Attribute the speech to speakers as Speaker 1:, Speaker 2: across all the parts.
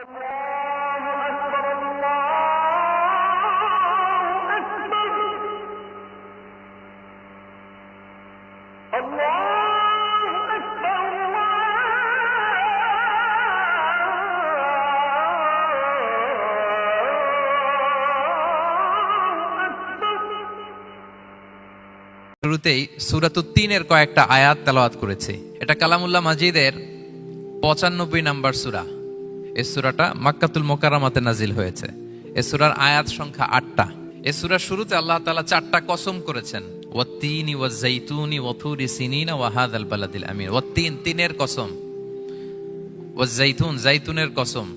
Speaker 1: শুরুতেই সূরাতুত তিনের কয়েকটা আয়াত তেলাওয়াত করেছি। এটা কালামুল্লাহ মাজিদের 95 নাম্বার সূরা। এই সূরাটা মক্কাতুল মুকাররমাতে নাজিল হয়েছে। এই সূরার আয়াত সংখ্যা 8টা। এই সূরার শুরুতে আল্লাহ তাআলা 4টা কসম করেছেন, ওয়াত-তিনি ওয়াজ-যাইতুনি ওয়া তুরি সিনিনা ওয়া হাযাল বালাদিল আমিন। ওয়াত-তিন, তিনের কসম, ওয়াজ-যাইতুন, যাইতুনের কসম,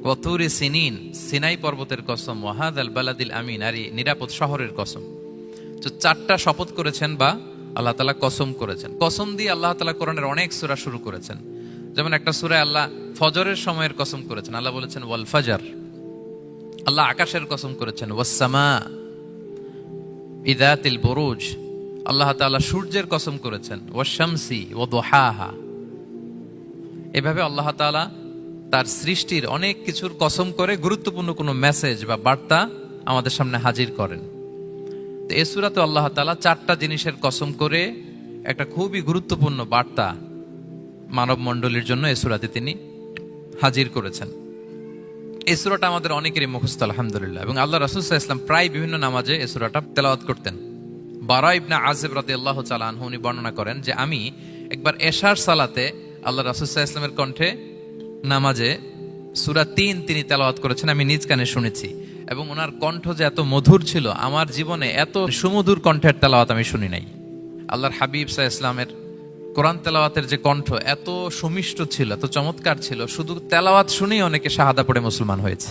Speaker 1: ওয়া তুরি সিনিন, সিনাই পর্বতের কসম, ওয়া হাযাল বালাদিল আমিন, আর নিরাপদ শহরের কসম। তো 4টা শপথ করেছেন বা আল্লাহ তাআলা কসম করেছেন। কসম দিয়ে আল্লাহ তাআলা কোরআনের অনেক সূরা শুরু করেছেন। যেমন একটা সূরায় আল্লাহ ফজরের সময়ের কসম করেছেন, আল্লাহ বলেছেন ওয়াল ফাজর। আল্লাহ আকাশের কসম করেছেন ওয়াস সামা ইযাতিল বুরুজ। আল্লাহ তাআলা সূর্যের কসম করেছেন ওয়াশ শামসি ওয়া দুহাহা। এভাবে আল্লাহ তাআলা তার সৃষ্টির অনেক কিছুর কসম করে গুরুত্বপূর্ণ কোনো মেসেজ বা বার্তা আমাদের সামনে হাজির করেন। এই সূরাতে আল্লাহ তাআলা 4টা জিনিসের কসম করে একটা খুবই গুরুত্বপূর্ণ বার্তা মানব মণ্ডলীর জন্য এই সূরাতে তিনি হাজির করেছেন। এই সূরাটা আমাদের অনেকেরই মুখস্থ আলহামদুলিল্লাহ, এবং আল্লাহ রাসূল সাল্লাল্লাহু আলাইহি ওয়াসাল্লাম প্রায় বিভিন্ন নামাজে এই সূরাটা তেলাওয়াত করতেন। বারা ইবনে আযিব রাদিয়াল্লাহু তাআলা আনহু উনি বর্ণনা করেন যে আমি একবার এশার সালাতে আল্লাহ রাসূল সাল্লাল্লাহু আলাইহি ওয়াসাল্লামের কণ্ঠে নামাজে সূরা 3 তিনি তেলাওয়াত করেছেন, আমি নিজ কানে শুনেছি। এবং ওনার কণ্ঠ যে এত মধুর ছিল, আমার জীবনে এত সুমধুর কণ্ঠের তেলাওয়াত আমি শুনি নাই। আল্লাহর হাবিব সাল্লাল্লাহু আলাইহি ওয়াসাল্লামের কোরআন তেলাওয়াতের যে কণ্ঠ এত সুমিষ্ট ছিল, এত চমৎকার ছিল, শুধু তেলাওয়াত শুনেই অনেকে শাহাদা পড়ে মুসলমান হয়েছে।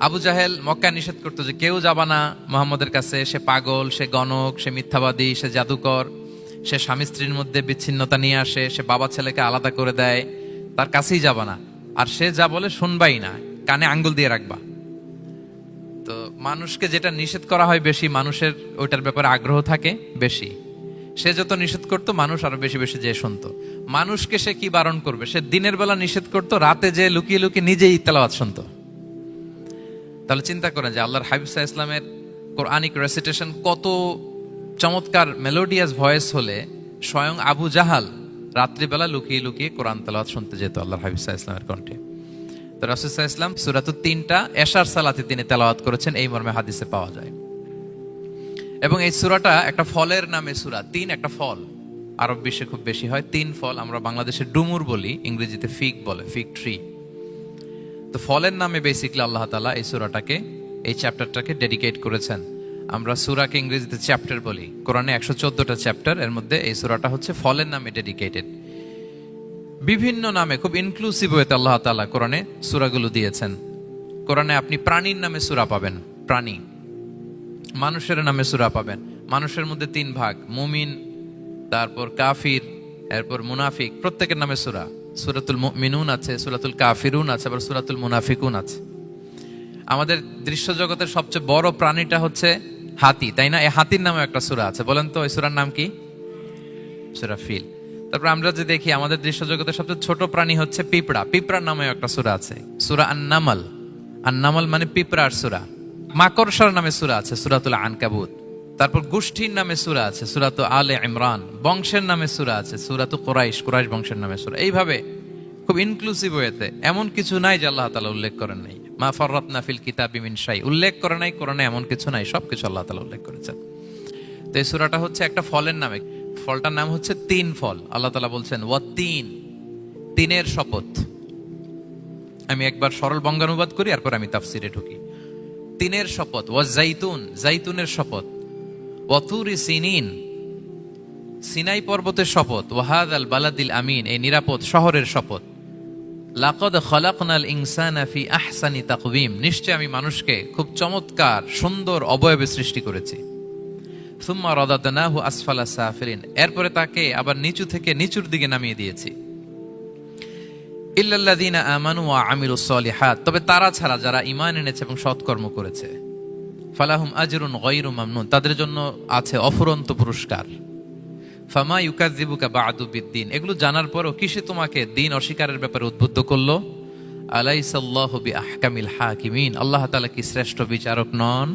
Speaker 1: আবু জাহেল মক্কায় নিষেধ করতো যে কেউ যাবা না মুহাম্মদের কাছে, সে পাগল, সে গণক, সে মিথ্যাবাদী, সে জাদুকর, সে স্বামী স্ত্রীর মধ্যে বিচ্ছিন্নতা নিয়ে আসে, সে বাবা ছেলেকে আলাদা করে দেয়, তার কাছেই যাবা না। আর সে যা বলে শুনবাই না, কানে আঙ্গুল দিয়ে রাখবা। তো মানুষকে যেটা নিষেধ করা হয় বেশি, মানুষের ওইটার ব্যাপারে আগ্রহ থাকে বেশি। সে যত নিষেধ করতো মানুষ আরো বেশি বেশি যে শুনতো। মানুষকে সে কি বারণ করবে, সে দিনের বেলা নিষেধ করতো, রাতে যে লুকিয়ে লুকিয়ে নিজেই তেলাওয়াত শুনতো। তাহলে চিন্তা করেন যে আল্লাহর হাবিব সাল্লাল্লাহু আলাইহি ওয়াসাল্লামের কোরআনিক রেসিটেশন কত চমৎকার মেলোডিয়াস ভয়েস হলে স্বয়ং আবু জাহাল রাত্রিবেলা লুকিয়ে লুকিয়ে কোরআন তেলাওয়াত শুনতে যেত আল্লাহর হাবিব সাল্লাল্লাহু আলাইহি ওয়াসাল্লামের কণ্ঠে। তো রাসূল সাল্লাল্লাহু আলাইহি ওয়াসাল্লাম সূরাতুত 3টা এশার সালাতে তিনি তেলাওয়াত করেছেন, এই মর্মে হাদিসে পাওয়া যায়। এবং এই সূরাটা একটা ফলের নামে সূরা। 3 একটা ফল, আরব বিশ্বে খুব বেশি হয় 3 ফল। আমরা বাংলাদেশে ডুমুর বলি, ইংরেজিতে ফিগ বলে, ফিগ ট্রি। তো ফলের নামে বেসিক্যালি আল্লাহ তাআলা এই সূরাটাকে, এই চ্যাপ্টারটাকে ডেডিকেট করেছেন। আমরা সূরাকে ইংরেজিতে চ্যাপ্টার বলি। কোরআনে 114টা চ্যাপ্টার, এর মধ্যে এই সূরাটা হচ্ছে ফলের নামে ডেডিকেটেড। বিভিন্ন নামে খুব ইনক্লুসিভ ওয়েতে আল্লাহ তাআলা কোরআনে সূরাগুলো দিয়েছেন। কোরআনে আপনি প্রাণীর নামে সূরা পাবেন, প্রাণী। মানুষের নামে সূরা পাবেন। মানুষের মধ্যে 3 ভাগ, মুমিন, তারপর কাফির, এরপর মুনাফিক। প্রত্যেকের নামে সূরা। সূরাতুল মুমিনুন আছে, সূরাতুল কাফিরুন আছে, আবার সূরাতুল মুনাফিকুন আছে। আমাদের দৃশ্য জগতের সবচেয়ে বড় প্রাণীটা হচ্ছে হাতি, তাই না? এই হাতির নামে একটা সূরা আছে। বলেন তো এই সূরার নাম কি? সূরা ফিল। তারপর আমরা যে দেখি আমাদের দৃশ্য জগতের সবচেয়ে ছোট প্রাণী হচ্ছে পিঁপড়া। পিঁপড়ার নামে একটা সূরা আছে, সূরা আন-নামল। আন-নামল মানে পিঁপড়ার সূরা। মাকড়সার নামে সূরা আছে, সূরাতুল আনকাবুত। তারপর গোষ্ঠীর নামে সূরা আছে, সূরাতু আলে ইমরান। বংশের নামে সূরা আছে, সূরাতু কুরাইশ, কুরাইশ বংশের নামে সূরা। এইভাবে খুব ইনক্লুসিভ ওয়েতে, এমন কিছু নাই যে আল্লাহ তাআলা উল্লেখ করেন নাই। মা ফাররাতনা ফিল কিতাবি মিন শাই, উল্লেখ করে নাই কোরআনে এমন কিছু নাই, সবকিছু আল্লাহ তাআলা উল্লেখ করেছেন। তো এই সূরাটা হচ্ছে একটা ফলের নামে। ফলটার নাম হচ্ছে 3 ফল। আল্লাহ তাআলা বলছেন ওয়াত-তিন, তিনের শপথ। আমি একবার সরল বঙ্গানুবাদ করি, এরপর আমি তাফসিরে ঢুকি। 3-এর শপথ। ওয়াজ-যাইতুন, যাইতুনের শপথ। ওয়া তুরি সিনিন, সিনাই পর্বতের শপথ। ওয়া হাযাল বালাদিল আমিন, এই নিরাপদ শহরের শপথ। লাকাদ খালাকনাল ইনসানা ফি আহসানি তাকওয়িম, নিশ্চয় আমি মানুষকে খুব চমৎকার সুন্দর অবয়বে সৃষ্টি করেছি। সুম্মা রাদাদনাহু আসফালা সাফিলিন, এরপরে তাকে আবার নিচু থেকে নিচুর দিকে নামিয়ে দিয়েছি। ইল্লাল্লাযীনা আমানু ওয়া আমিলুস সলিহাত, তবে তারা ছাড়া যারা ঈমান এনেছে এবং সৎকর্ম করেছে। ফালাহুম আজরুন গায়রু মামনুন, তাদের জন্য আছে অফুরন্ত পুরস্কার। ফামা ইউকাযযিবুকা বা'দু বিদ্দিন, এগুলো জানার পরও কিসে তোমাকে দিন অস্বীকারের ব্যাপারে উদ্বুদ্ধ করলো? আলাইসাল্লাহু বিআহকামিল হাকিমিন, আল্লাহ তাআলা কি শ্রেষ্ঠ বিচারক নন?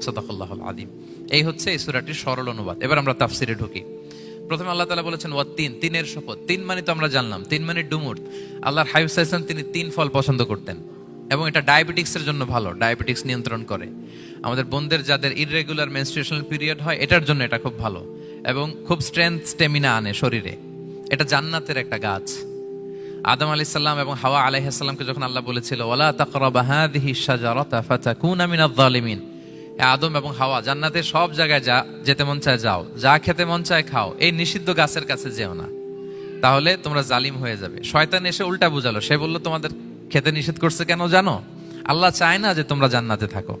Speaker 1: সাদাকাল্লাহুল আযীম। এই হচ্ছে এই সূরাটির সরল অনুবাদ। এবার আমরা তাফসিরে ঢুকি। প্রথমে আল্লাহ তাআলা বলেছেন ওয়াত্তিন, তিনের শপথ। তিন মানে তো আমরা জানলাম, তিন মানে ডুমুর। আল্লাহর হাবিব সাল্লাল্লাহু আলাইহি ওয়াসাল্লাম তিনি তিন ফল পছন্দ করতেন এবং এটা ডায়াবেটিক্সের জন্য ভালো, ডায়াবেটিক্স নিয়ন্ত্রণ করে। আমাদের বোনদের যাদের ইররেগুলার মেনস্ট্রুয়েশনাল পিরিয়ড হয় এটার জন্য এটা খুব ভালো এবং খুব স্ট্রেংথ স্টেমিনা আনে শরীরে। এটা জান্নাতের একটা গাছ। আদম আলাইহিস সালাম এবং হাওয়া আলাইহিস সালামকে যখন আল্লাহ বলেছিল ওয়ালা তাকরাবা হাযিহিশ শাজারাতা ফাতাকুনা মিনায যালিমিন, আদম এবং হাওয়া জান্নাতের সব জায়গায় যা যেতে মন চায় যাও, যা খেতে মন চায় খাও, এই নিষিদ্ধ গাছের কাছে যেও না, তাহলে তোমরা জালিম হয়ে যাবে। শয়তান এসে উল্টা বুঝালো, সে বলল তোমাদের খেতে নিষেধ করছে কেন জানো? আল্লাহ চায় না যে তোমরা জান্নাতে থাকো,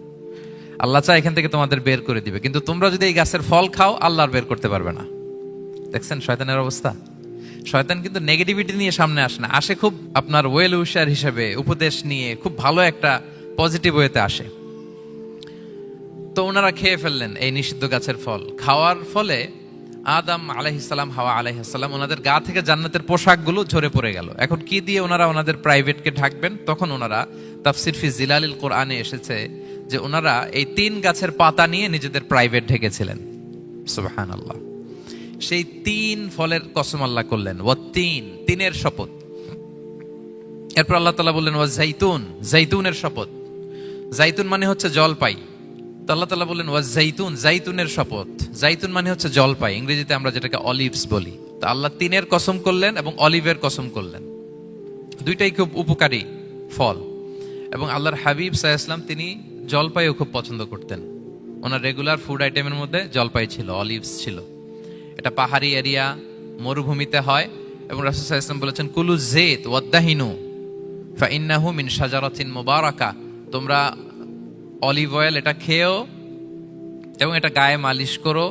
Speaker 1: আল্লাহ চায় এখান থেকে তোমাদের বের করে দিবে, কিন্তু তোমরা যদি এই গাছের ফল খাও আল্লাহ আর বের করতে পারবে না। দেখছেন শয়তানের অবস্থা? শয়তান কিন্তু নেগেটিভিটি নিয়ে সামনে আসে না, আসে খুব আপনার ওয়েল উইশার হিসেবে, উপদেশ নিয়ে খুব ভালো একটা পজিটিভ ওয়েতে আসে। তো ওনারা খেয়ে ফেললেন এই নিষিদ্ধ গাছের ফল। খাওয়ার ফলে আদম আলাইহিস সালাম, হাওয়া আলাইহিস সালাম, ওনাদের গা থেকে জান্নাতের পোশাকগুলো ঝরে পড়ে গেল। এখন কি দিয়ে ওনারা ওনাদের প্রাইভেটকে ঢাকবেন? তখন ওনারা তাফসির ফি জিলালিল কোরআনে এসেছে যে ওনারা এই তিন গাছের পাতা নিয়ে নিজেদের প্রাইভেট ঢেকেছিলেন। সুবহানাল্লাহ। সেই তিন ফলের কসম আল্লাহ করলেন, ওয়াত্তিন, তিনের শপথ। এরপর আল্লাহ তাআলা বললেন ওয়া জাইতুন, জাইতুনের শপথ। জাইতুন মানে হচ্ছে জলপাই। তো আল্লাহ তাআলা বললেন ওয়া জাইতুন, জাইতুনের শপথ। জাইতুন মানে হচ্ছে জলপাই, ইংরেজিতে আমরা যেটাকে অলিভস বলি। তো আল্লাহ তিনের কসম করলেন এবং অলিভের কসম করলেন। দুইটাই খুব উপকারী ফল এবং আল্লাহর হাবিব সাল্লাল্লাহু আলাইহি ওয়াসাল্লাম তিনি জলপাইও খুব পছন্দ করতেন। ওনার রেগুলার ফুড আইটেমের মধ্যে জলপাই ছিল, অলিভস ছিল। এটা পাহাড়ি এরিয়া, মরুভূমিতে হয় এবং রাসূল সাল্লাল্লাহু আলাইহি ওয়াসাল্লাম বলেছেন কুলু যাইত ওয়াদাহিনু ফাইন্নাহু মিন শাজারাতিন মুবারাকা, তোমরা অলিভ অয়েল এটা খেও এবং এটা গায়ে মালিশ করো,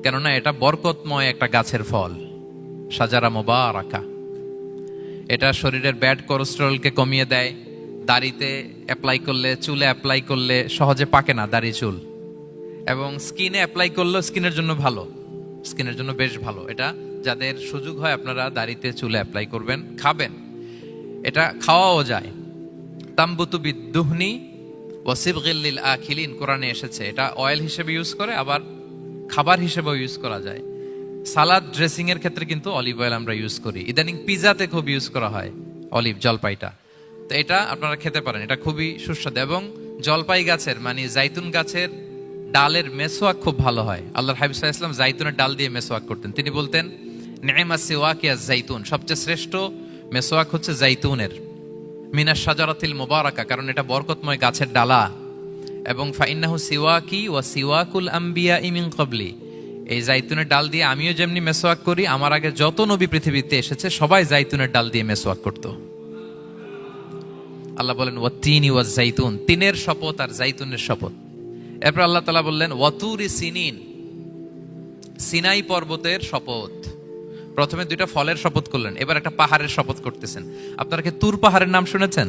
Speaker 1: কেননা এটা বরকতময় একটা গাছের ফল, শাজারা মুবারাকা। এটা শরীরের ব্যাড কোলেস্টেরলকে কমিয়ে দেয়। দাড়িতে অ্যাপ্লাই করলে, চুলে অ্যাপ্লাই করলে সহজে পাকে না দাড়ি চুল, এবং স্কিনে অ্যাপ্লাই করলেও স্কিনের জন্য ভালো, স্কিনের জন্য বেশ ভালো। এটা যাদের সুযোগ হয় আপনারা দাড়িতে চুলে অ্যাপ্লাই করবেন, খাবেন। এটা খাওয়াও যায়। তামবুতু বিদ্দুহনি ওয়াসিবগিল লিল আখিলিন, কোরআনে এসেছে। এটা অয়েল হিসেবে ইউজ করে, আবার খাবার হিসেবেও ইউজ করা যায়। সালাদ ড্রেসিং এর ক্ষেত্রে কিন্তু অলিভ অয়েল আমরা ইউজ করি। ইদানিং পিজাতে খুব ইউজ করা হয় অলিভ, জলপাইটা। তো এটা আপনারা খেতে পারেন, এটা খুবই সুস্বাদু। এবং জলপাই গাছের মানে জাইতুন গাছের ডালের মেসওয়াক খুব ভালো হয়। আল্লাহর হাবিব সাল্লাল্লাহু আলাইহি ওয়াসাল্লাম জাইতুনের ডাল দিয়ে মেসওয়াক করতেন। তিনি বলতেন নি'মাস সিওয়াকিয়া জাইতুন, সবচেয়ে শ্রেষ্ঠ মেসওয়াক হচ্ছে জাইতুনের। মিনাশ শাজারাতিল মুবারাকা, কারণ এটা বরকতময় গাছের ডালা। এবং ফাইন্নাহু সিওয়াকি ওয়া সিওয়াকুল আম্বিয়া মিন ক্বাবলি, এই জাইতুনের ডাল দিয়ে আমিও যেমনি মেসওয়াক করি, আমার আগে যত নবী পৃথিবীতে এসেছে সবাই জাইতুনের ডাল দিয়ে মেসওয়াক করত। আল্লাহ বলেন ওয়াত্তিনি ওয়াজ জাইতুন, তিনের শপথ আর জাইতুনের শপথ। এরপর আল্লাহ তাআলা বললেন ওয়াতুরি সিনিন, সিনাই পর্বতের শপথ। প্রথমে দুইটা ফলের শপথ করলেন, এবার একটা পাহাড়ের শপথ করতেছেন। আপনারা কি তুর পাহাড়ের নাম শুনেছেন?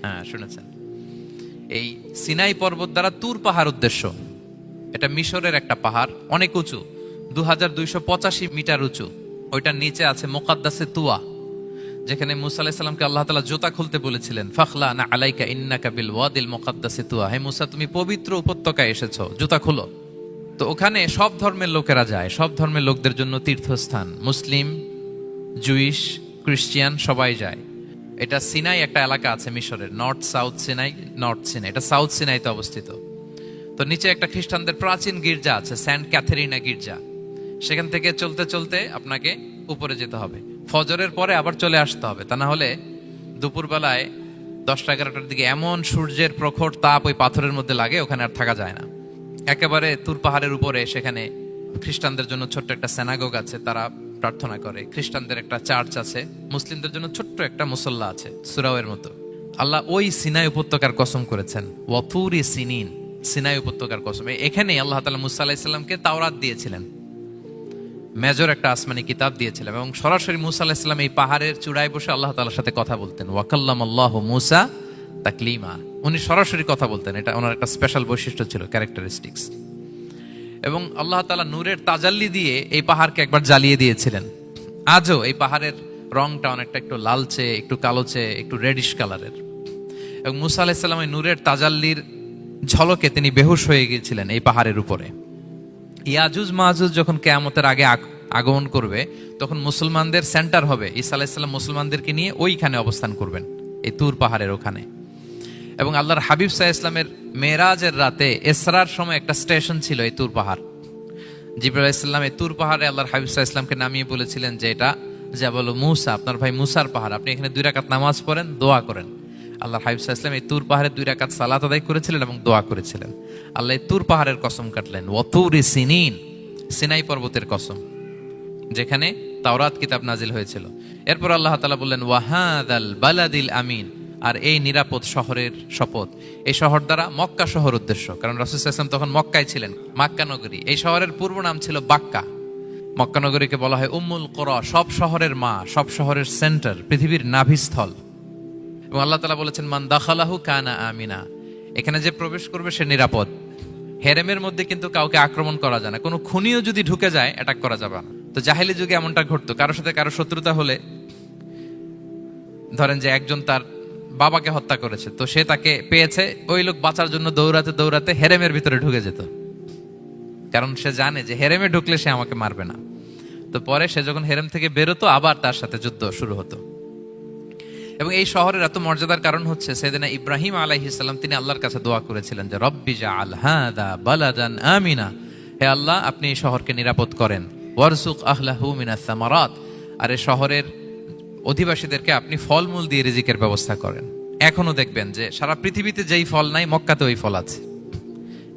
Speaker 1: হ্যাঁ শুনেছেন। এই সিনাই পর্বত দ্বারা তুর পাহাড় উদ্দেশ্য। এটা মিশরের একটা পাহাড়, অনেক উঁচু, 2285 মিটার উঁচু। ওইটার নিচে আছে মুকাদ্দাসে তুয়া, যেখানে মুসা আলাইহিস সালামকে আল্লাহ তাআলা জুতা খুলতে বলেছিলেন। ফাখলা না আলাইকা ইন্নাকা বিল ওয়াদিল মুকাদ্দাসে তুয়া, হে মুসা তুমি পবিত্র উপত্যকায় এসেছো, জুতা খুলো। তো ওখানে সব ধর্মের লোকেরা যায়, সব ধর্মের লোকদের জন্য তীর্থস্থান। মুসলিম, জুইশ, খ্রিস্টিয়ান সবাই যায়। এটা সিনাই একটা এলাকা আছে মিশরের, north south Sinai, north Sinai, এটা সাউথ সিনাইতে অবস্থিত। তো নিচে একটা খ্রিস্টানদের প্রাচীন গির্জা আছে, সেন্ট ক্যাথেরিনা গির্জা। সেখান থেকে চলতে চলতে আপনাকে উপরে যেতে হবে, ফজরের পরে আবার চলে আসতে হবে, তা না হলে দুপুরবেলায় 10টা-11টার দিকে এমন সূর্যের প্রখর তাপ ওই পাথরের মধ্যে লাগে, ওখানে আর থাকা যায় না। একেবারে তুর পাহাড়ের উপরে সেখানে খ্রিস্টানদের জন্য ছোট্ট একটা সিনাগোগ আছে, তারা প্রার্থনা করে। খ্রিস্টানদের একটা চার্চ আছে, মুসলিমদের জন্য ছোট্ট একটা মুসল্লা আছে সুরাওয়ের মতো। আল্লাহ ওই সিনাই উপত্যকার কসম করেছেন, ওয়াতুরি সিনিন, সিনাই উপত্যকার কসম। এখানে আল্লাহ তাআলা মুসা আলাইহিস সালামকে তাওরাত দিয়েছিলেন, মেজর একটা আসমানি কিতাব দিয়েছিলেন, এবং সরাসরি মুসা আলাইহিস সালাম এই পাহাড়ের চূড়ায় বসে আল্লাহ তাআলার সাথে কথা বলতেন। ওয়া কাল্লামাল্লাহু মুসা তাকলিমা, উনি সরাসরি কথা বলতেন। এটা ওনার একটা স্পেশাল বৈশিষ্ট্য ছিল, ক্যারেক্টারিস্টিক্স। এবং আল্লাহ তাআলা নূরের তাজাল্লি দিয়ে এই পাহাড়কে একবার জ্বালিয়ে দিয়েছিলেন। আজও এই পাহাড়ের রংটা অনেকটা একটু লালচে, একটু কালোচে, একটু রেডিশ কালারের। এবং মুসা আলাইহিস সালাম এই নূরের তাজাল্লির ঝলকে তিনি বেহুশ হয়ে গিয়েছিলেন এই পাহাড়ের উপরে। ইয়াজুজ মাহাজুজ যখন কিয়ামতের আগে আগমন করবে, তখন মুসলমানদের সেন্টার হবে। ঈসা আলাইহিস সালাম মুসলমানদেরকে নিয়ে ওইখানে অবস্থান করবেন, এই তুর পাহাড়ের ওখানে। এবং আল্লাহর হাবিব সাল্লাল্লাহু আলাইহি ওয়াসাল্লামের মেরাজের রাতে ইসরার সময় একটা স্টেশন ছিল এই তুর পাহাড়। জিবরাইল আলাইহিস সালাম এই তুর পাহাড়ে আল্লাহর হাবিব সাল্লাল্লাহু আলাইহি ওয়াসাল্লামকে নামিয়ে বলেছিলেন যে এটা জাবাল মুসা, আপনার ভাই মুসার পাহাড়, আপনি এখানে 2 রাকাত নামাজ পড়েন, দোয়া করেন। আল্লাহর হাবিব সাল্লাল্লাহু আলাইহি ওয়াসাল্লাম এই তুর পাহাড়ে 2 রাকাত সালাত আদায় করেছিলেন এবং দোয়া করেছিলেন। আল্লাহ এই তুর পাহাড়ের কসম কাটলেন, ওয়াতুরি সিনিন, সিনাই পর্বতের কসম, যেখানে তাওরাত কিতাব নাজিল হয়েছিল। এরপর আল্লাহ তাআলা বললেন ওয়াহাদাল বালাদিল আমিন, আর এই নিরাপদ শহরের শপথ। এই শহর দ্বারা মক্কা শহর উদ্দেশ্য, কারণ রাসূল সাল্লাল্লাহু আলাইহি ওয়াসাল্লাম তখন মক্কায় ছিলেন, মক্কা নগরী। এই শহরের পূর্ব নাম ছিল বাক্কা। মক্কা নগরীকে বলা হয় উম্মুল কুরা, সব শহরের মা, সব শহরের সেন্টার, পৃথিবীর নাভিস্থল। এবং আল্লাহ তাআলা বলেছেন মান দাখালাহু কানা আমিনা, এখানে যে প্রবেশ করবে সে নিরাপদ। হেরেমের মধ্যে কিন্তু কাউকে আক্রমণ করা যায় না, কোনো খুনিও যদি ঢুকে যায় অ্যাটাক করা যাবে না। তো জাহেলি যুগে এমনটা ঘটতো, কারোর সাথে কারো শত্রুতা হলে, ধরেন যে একজন তার বাবাকে হত্যা করেছে, তো সে তাকে পেয়েছে, ওই লোক বাঁচার জন্য দৌড়াতে দৌড়াতে হেরেমের ভিতরে ঢুকে যেত, কারণ সে জানে যে হেরেমে ঢুকলে সে আমাকে মারবে না। তো পরে সে যখন হেরেম থেকে বেরোতো, আবার তার সাথে যুদ্ধ শুরু হতো। এবং এই শহরের এত মর্যাদার কারণ হচ্ছে সাইয়েদনা ইব্রাহিম আলাইহিস সালাম তিনি আল্লাহর কাছে দোয়া করেছিলেন যে রব্বি জাআল হাযা বালাদান আমিনা, হে আল্লাহ আপনি এই শহরকে নিরাপদ করেন, ওয়ারযুক আহলাহু মিনাস সামারাত, আর এই শহরের অধিবাসীদেরকে আপনি ফলমূল দিয়ে রিজিকের ব্যবস্থা করেন। এখনো দেখবেন যে সারা পৃথিবীতে যেই ফল নাই, মক্কাতে ওই ফল আছে।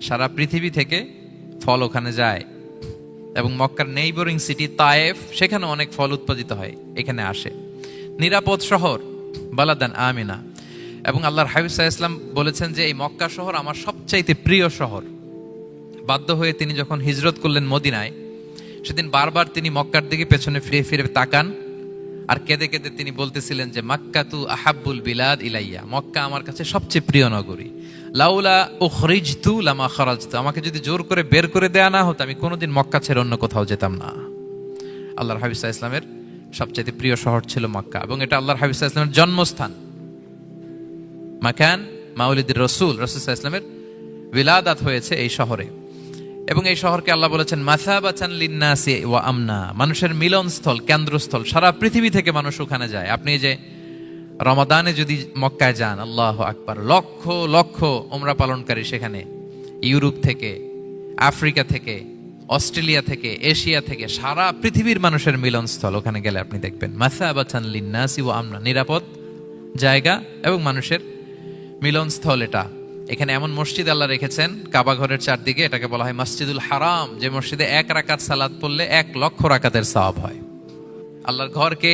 Speaker 1: সারা পৃথিবী থেকে ফল ওখানে যায়। এবং মক্কার নেইবরিং সিটি তায়েফ, সেখানে অনেক ফল উৎপাদিত হয়, এখানে আসে। নিরাপদ শহর, বালাদান আমিনা। এবং আল্লাহর হাবিব সাল্লাল্লাহু আলাইহি ওয়াসাল্লাম বলেছেন যে এই মক্কা শহর আমার সবচাইতে প্রিয় শহর। বাধ্য হয়ে তিনি যখন হিজরত করলেন মদিনায়, সেদিন বারবার তিনি মক্কার দিকে পেছনে ফিরে ফিরে তাকান, আর কেঁদে কেঁদে তিনি বলতেছিলেন যে মাক্কাতু আহাব্বুল বিলাদ ইলাইয়া, মক্কা আমার কাছে সবচেয়ে প্রিয় নগরী। লাউলা উখরিজতু লামা খারাজতু, আমাকে যদি জোর করে বের করে দেয়া না হতো, আমি কোনোদিন মক্কা ছেড়ে অন্য কোথাও যেতাম না। আল্লাহর হাবিব সাল্লাল্লাহু আলাইহি ওয়াসাল্লামের সবচেয়ে প্রিয় শহর ছিল মক্কা, এবং এটা আল্লাহর হাবিব সাল্লাল্লাহু আলাইহি ওয়াসাল্লামের জন্মস্থান, মাকান মাউলিদির রাসূল। রাসূল সাল্লাল্লাহু আলাইহি ওয়াসাল্লামের বিলাদাত হয়েছে এই শহরে। এবং এই শহরকে আল্লাহ বলেছেন মাসাবাতান লিন্নাসি ওয়া আমনা, মানুষের মিলনস্থল, কেন্দ্রস্থল। সারা পৃথিবী থেকে মানুষ ওখানে যায়। আপনি যে রমাদানে যদি মক্কায় যান, আল্লাহু আকবার, লক্ষ লক্ষ উমরা পালনকারী সেখানে, ইউরোপ থেকে, আফ্রিকা থেকে, অস্ট্রেলিয়া থেকে, এশিয়া থেকে, সারা পৃথিবীর মানুষের মিলনস্থল। ওখানে গেলে আপনি দেখবেন মাসাবাতান লিন্নাসি ওয়া আমনা, নিরাপদ জায়গা এবং মানুষের মিলনস্থল। এটা এখানে এমন মসজিদ আল্লাহ রেখেছেন কাবা ঘরের চারদিকে, এটাকে বলা হয় মসজিদুল হারাম, যে মসজিদে 1 রাকাত সালাত পড়লে 1 লক্ষ রাকাতের সওয়াব হয়। আল্লাহর ঘরকে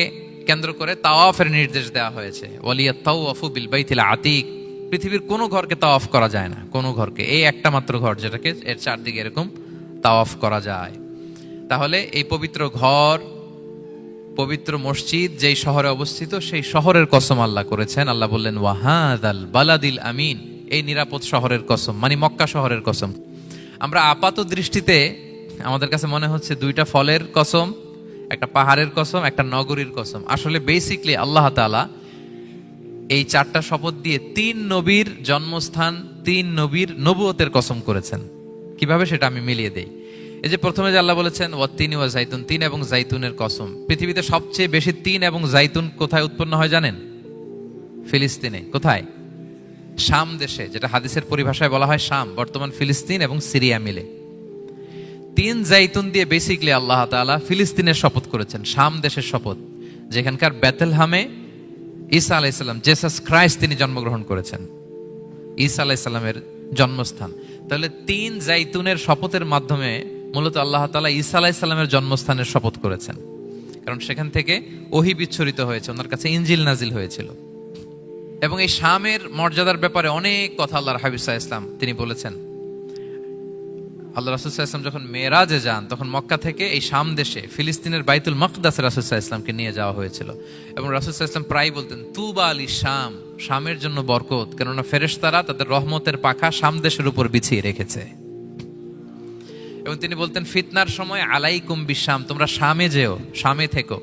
Speaker 1: কেন্দ্র করে তাওয়াফের নির্দেশ দেওয়া হয়েছে, ওয়ালিয়াত তাওয়াফু বিল বাইতিল আতিক। পৃথিবীর কোনো ঘরকে তাওয়াফ করা যায় না, কোনো ঘরকে, এই একটা মাত্র ঘর যেটাকে এর চারদিকে এরকম তাওয়াফ করা যায়। তাহলে এই পবিত্র ঘর, পবিত্র মসজিদ যেই শহরে অবস্থিত, সেই শহরের কসম আল্লাহ করেছেন। আল্লাহ বললেন ওয়াহাদাল বালাদিল আমিন, এই নিরাপদ শহরের কসম, মানে মক্কা শহরের কসম। আমরা আপাত দৃষ্টিতে আমাদের কাছে মনে হচ্ছে 2টা ফলের কসম, একটা পাহাড়ের কসম, একটা নগরীর কসম। আসলে বেসিকলি আল্লাহ তাআলা এই 4টা শপথ দিয়ে 3 নবীর জন্মস্থান, 3 নবীর নবুয়তের কসম করেছেন। কিভাবে সেটা আমি মিলিয়ে দেই। এই যে প্রথমে যে আল্লাহ বলেছেন ওয়াত্তিনি ওয়া জাইতুন, 3 এবং জাইতুনের কসম। পৃথিবীতে সবচেয়ে বেশি 3 এবং জাইতুন কোথায় উৎপন্ন হয় জানেন? ফিলিস্তিনে। কোথায়? শাম দেশে, যেটা হাদিসের পরিভাষায় বলা হয় শাম, বর্তমান ফিলিস্তিন এবং সিরিয়া মিলে। 3 জাইতুন দিয়ে বেসিকলি আল্লাহ তাআলা ফিলিস্তিনের শপথ করেছেন, শাম দেশের শপথ, যেখানকার বেথলহামে ঈসা আলাইহিস সালাম, জেসাস ক্রাইস্ট, তিনি জন্মগ্রহণ করেছেন, ঈসা আলাইহিস সালামের জন্মস্থান। তাহলে 3 জাইতুনের শপথের মাধ্যমে মূলত আল্লাহ তাআলা ঈসা আলাইহিস সালামের জন্মস্থানের শপথ করেছেন, কারণ সেখান থেকে ওহী বিচ্ছুরিত হয়েছে, ওনার কাছে ইনজিল নাজিল হয়েছিল। এবং এই শামের মর্যাদার ব্যাপারে অনেক কথা আল্লাহর হাবিব সাল্লাল্লাহু আলাইহি ওয়াসাল্লাম তিনি বলেছেন। আল্লাহ রাসূল সাল্লাল্লাহু আলাইহি ওয়াসাল্লাম যখন মেরাজে যান, তখন মক্কা থেকে এই শাম দেশে ফিলিস্তিনের বাইতুল মাকদাসে রাসূল সাল্লাল্লাহু আলাইহি ওয়াসাল্লামকে নিয়ে যাওয়া হয়েছিল। এবং রাসূল সাল্লাল্লাহু আলাইহি ওয়াসাল্লাম প্রায় বলতেন তুবা আলি শাম, শামের জন্য বরকত, কেননা ফেরেশতারা তাদের রহমতের পাখা শাম দেশের উপর বিছিয়ে রেখেছে। এবং তিনি বলতেন ফিতনার সময় আলাইকুম বিশাম, তোমরা শামে যেও, শামে থেকো।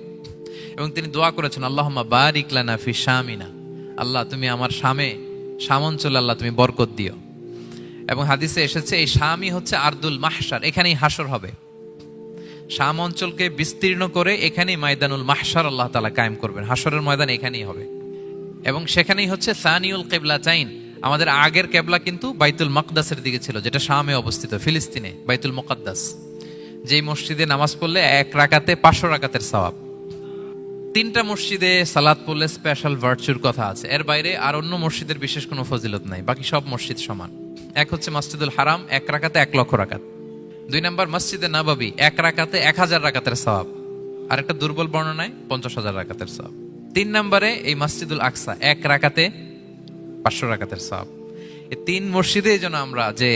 Speaker 1: এবং তিনি দোয়া করেছেন আল্লাহুম্মা বারিক লানা ফি শামিনা, আল্লাহ তুমি আমার শাম অঞ্চলে আল্লাহ তুমি বরকত দিও। এবং হাদিসে এসেছে এই শামই হচ্ছে আরদুল মাহশার, এখানেই হাসর হবে। শাম অঞ্চলকে বিস্তীর্ণ করে এখানেই ময়দানুল মাহশার আল্লাহ তাআলা কায়েম করবেন, হাসরের ময়দান এখানেই হবে। এবং সেখানেই হচ্ছে সানিউল কিবলাতাইন, আমাদের আগের কেবলা কিন্তু বাইতুল মাকদাসের দিকে ছিল, যেটা শামে অবস্থিত, ফিলিস্তিনে বাইতুল মুকাদ্দাস, যেই মসজিদে নামাজ পড়লে 1 রাকাতে 500 রাকাতের সওয়াব। 3টা মসজিদে সালাত পড়লে স্পেশাল ভার্চুর কথা আছে, এর বাইরে আর অন্য মসজিদের বিশেষ কোনো ফজিলত নাই, বাকি সব মসজিদ সমান। এক হচ্ছে মসজিদুল হারাম, 1 রাকাতে 1 লক্ষ রাকাত। 2 নম্বর মসজিদে নববী, 1 রাকাতে 1000 রাকাতের সওয়াব, আর একটা দুর্বল বর্ণনায় 50,000 রাকাতের সওয়াব। 3 নম্বরে এই মসজিদুল আকসা, 1 রাকাতে 500 রাকাতের সওয়াব। এই 3 মসজিদে যেন আমরা যে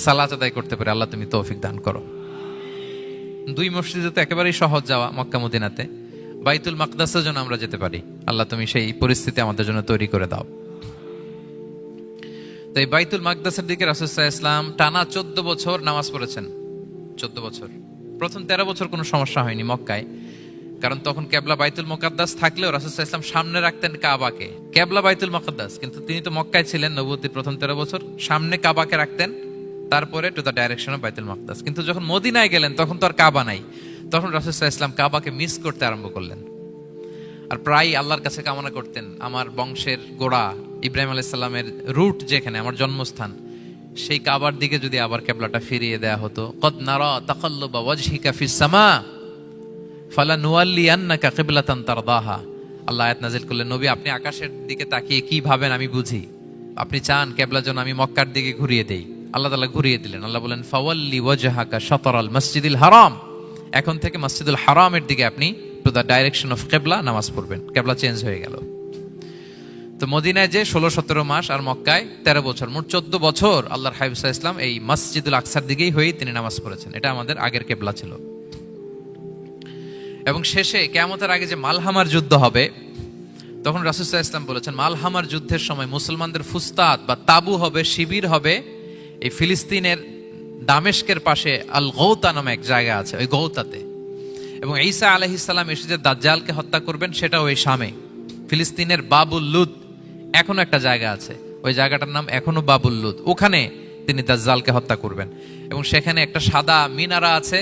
Speaker 1: সালাত আদায় করতে পারি, আল্লাহ তুমি তৌফিক দান করো। 2 মসজিদে তো একেবারেই সহজ যাওয়া, মক্কা মদিনাতে। বাইতুল মাকদাসের জন্য আমরা যেতে পারি, আল্লাহ তুমি সেই পরিস্থিতি আমাদের জন্য তৈরি করে দাও। তো এই বাইতুল মাকদাসের দিকে রাসূল সাল্লাল্লাহু আলাইহি ওয়াসাল্লাম টানা 14 বছর নামাজ পড়েছেন। 14 বছর। প্রথম 13 বছর কোনো সমস্যা হয়নি মক্কায়, কারণ তখন কেবলা বাইতুল মুকাদ্দাস থাকলেও রাসূল সাল্লাল্লাহু আলাইহি ওয়াসাল্লাম সামনে রাখতেন কাবাকে। কেবলা বাইতুল মুকাদ্দাস, কিন্তু তিনি তো মক্কায় ছিলেন নবুয়তির প্রথম 13 বছর, সামনে কাবাকে রাখতেন, তারপরে টু দ্য ডাইরেকশন অফ বাইতুল মুকাদ্দাস। কিন্তু যখন মদিনায় গেলেন তখন তো আর কাবা নাই, তখন রাসূল সাল্লাল্লাহু আলাইহি ওয়াসাল্লাম কাবাকে মিস করতে আরম্ভ করলেন। আর প্রায় আল্লাহর কাছে কামনা করতেন, আমার বংশের গোড়া ইব্রাহিম আলাইহিস সালামের রুট যেখানে, আমার জন্মস্থান, সেই কাবার দিকে যদি আবার কেবলাটা ফিরিয়ে দেয়া হতো। কদ নারা তাকাল্লুবা ওয়াজহিকা ফিস সামা ফালানুওয়াল্লিয়ান্নাকা কিবলাতান তারদাহা। আল্লাহ আয়াত নাযিল করলেন, নবী আপনি আকাশের দিকে তাকিয়ে কি ভাবেন আমি বুঝি, আপনি চান কেবলা যেন আমি মক্কার দিকে ঘুরিয়ে দেই। আল্লাহ তাআলা ঘুরিয়ে দিলেন। আল্লাহ বলেন ফাওয়াল্লি ওয়াজহাকা শাতরাল মসজিদিল হারাম, এখন থেকে মসজিদুল হারামের দিকে আপনি টু দ্য ডাইরেকশন অফ কেবলা নামাজ পড়বেন। কেবলা চেঞ্জ হয়ে গেল। তো মদিনায় যে 16-17 মাস আর মক্কায় 13 বছর, মোট 14 বছর আল্লাহর হাবিব সাল্লাল্লাহু আলাইহি ওয়াসাল্লাম এই মসজিদুল আকসার দিকেই হয়েই তিনি নামাজ পড়েছেন। এটা আমাদের আগের কেবলা ছিল। এবং শেষে কিয়ামতের আগে যে মালহামার যুদ্ধ হবে, তখন রাসূল সাল্লাল্লাহু আলাইহি ওয়াসাল্লাম বলেছেন মালহামার যুদ্ধের সময় মুসলমানদের ফুস্তাদ বা তাবু হবে, শিবির হবে এই ফিলিস্তিনের দামেস্কের পাশে আল গৌতা নামে এক জায়গা আছে, ওই গৌতাতে। এবং ঈসা আলাইহিস সালাম এসে যে দাজ্জালকে হত্যা করবেন সেটাও ওই শামে, ফিলিস্তিনের বাবুল লুদ এখনো একটা জায়গা আছে, ওই জায়গাটার নাম এখনো বাবুল লুদ, ওখানে তিনি দাজ্জালকে হত্যা করবেন। এবং সেখানে একটা সাদা মিনারা আছে,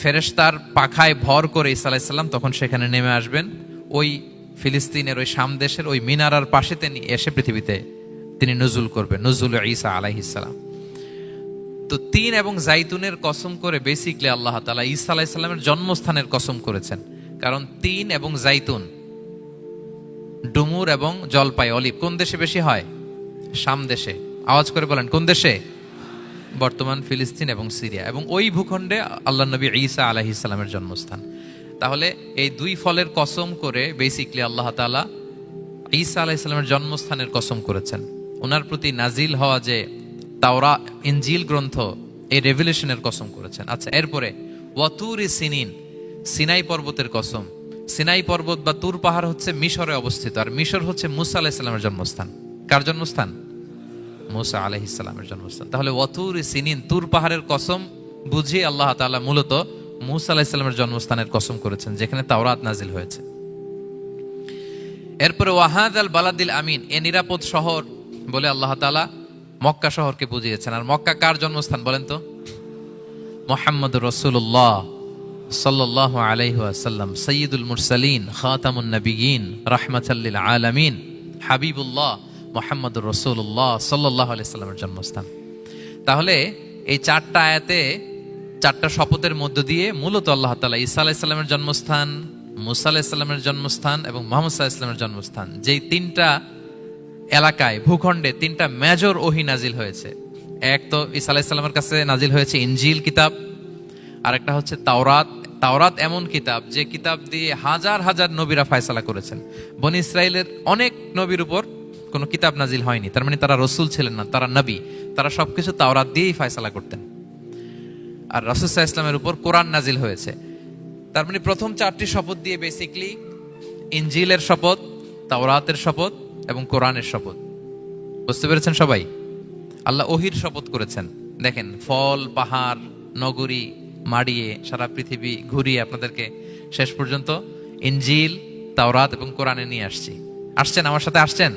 Speaker 1: ফেরেশতার পাখায় ভর করে ঈসা আলাইহিস সালাম তখন সেখানে নেমে আসবেন। ওই ফিলিস্তিনের ওই শাম দেশের ওই মিনারার পাশে তিনি এসে পৃথিবীতে তিনি নুজুল করবেন, নুজুল ঈসা আলাইহিস সালাম। তো 3 এবং জাইতুনের কসম করে বেসিকলি আল্লাহ তাআলা ঈসা আলাইহিস সালামের জন্মস্থানের কসম করেছেন। কারণ 3 এবং জাইতুন, ডুমুর এবং জলপাই, অলিভ কোন দেশে বেশি হয়? শাম দেশে। আওয়াজ করে বলেন কোন দেশে? বর্তমান ফিলিস্তিন এবং সিরিয়া। এবং ওই ভূখণ্ডে আল্লাহ নবী ঈসা আলাইহিস সালামের জন্মস্থান। তাহলে এই 2 ফলের কসম করে বেসিকলি আল্লাহ তাআলা ঈসা আলাইহিস সালামের জন্মস্থানের কসম করেছেন। ওনার প্রতি নাজিল হওয়া যে তাওরাত ইনজিল গ্রন্থ, এই রেভেলেশনের কসম করেছেন। আচ্ছা, এরপরে ওয়াতুরি সিনিন, সিনাই পর্বতের কসম। সিনাই পর্বত বা তুর পাহাড় হচ্ছে মিশরে অবস্থিত, আর মিশর হচ্ছে মুসা আলাইহিস সালামের জন্মস্থান। কার জন্মস্থান? মুসা আলাইহিস সালামের জন্মস্থান। তাহলে ওয়াতুরি সিনিন, তুর পাহাড়ের কসম বুঝিয়ে আল্লাহ তাআলা মূলত মুসা আলাইহিস সালামের জন্মস্থানের কসম করেছেন, যেখানে তাওরাত নাজিল হয়েছে। এরপরে ওয়াহাদাল বালাদিল আমিন, এ নিরাপদ শহর বলে আল্লাহ তাআলা মক্কা শহরকে বুঝিয়েছেন। আর মক্কা কার জন্মস্থান বলেন তো? মুহাম্মদুর রাসূলুল্লাহ সাল্লাল্লাহু আলাইহি ওয়াসাল্লাম, সাইয়্যিদুল মুরসালিন, খাতামুন নবিয়্যিন, রাহমাতাল লিল আলামিন, হাবিবুল্লাহ মুহাম্মদুর রাসূলুল্লাহ সাল্লাল্লাহু আলাইহি ওয়াসাল্লামের জন্মস্থান। তাহলে এই 4টা আয়াতে 4টা শপথের মধ্য দিয়ে মূলত আল্লাহ তাআলা ঈসা আলাইহিস সালামের জন্মস্থান, মুসা আলাইহিস সালামের জন্মস্থান এবং মুহাম্মদ সাল্লাল্লাহু আলাইহি ওয়াসাল্লামের জন্মস্থান, যেই 3টা এলাকায়, ভূখণ্ডে 3টা মেজর ওহী নাজিল হয়েছে। এক তো ঈসা আলাইহিস সালামের কাছে নাজিল হয়েছে ইনজিল কিতাব, আর একটা হচ্ছে তাওরাত। তাওরাত এমন কিতাব যে কিতাব দিয়ে হাজার হাজার নবীরা ফয়সালা করেছেন। বনি ইসরাইলের অনেক নবীর উপর কোনো কিতাব নাজিল হয়নি, তার মানে তারা রসুল ছিলেন না, তারা নবী। তারা সবকিছু তাওরাত দিয়েই ফয়সালা করতেন। আর রাসূল সাল্লাল্লাহু আলাইহি ওয়াসাল্লামের উপর কোরআন নাজিল হয়েছে। তার মানে প্রথম 4টি শপথ দিয়ে বেসিকলি ইনজিলের শপথ, তাওরাতের শপথ এবং কোরআনের শপথ। বুঝতে পেরেছেন সবাই? আল্লাহ ওহির শপথ করেছেন। দেখেন, ফল, পাহাড়, নগরী মাড়িয়ে সারা পৃথিবী ঘুরিয়ে আপনাদেরকে শেষ পর্যন্ত ইনজিল, তাওরাত এবং কোরআনে নিয়ে আসছি। আসছেন আমার সাথে, আসছেন?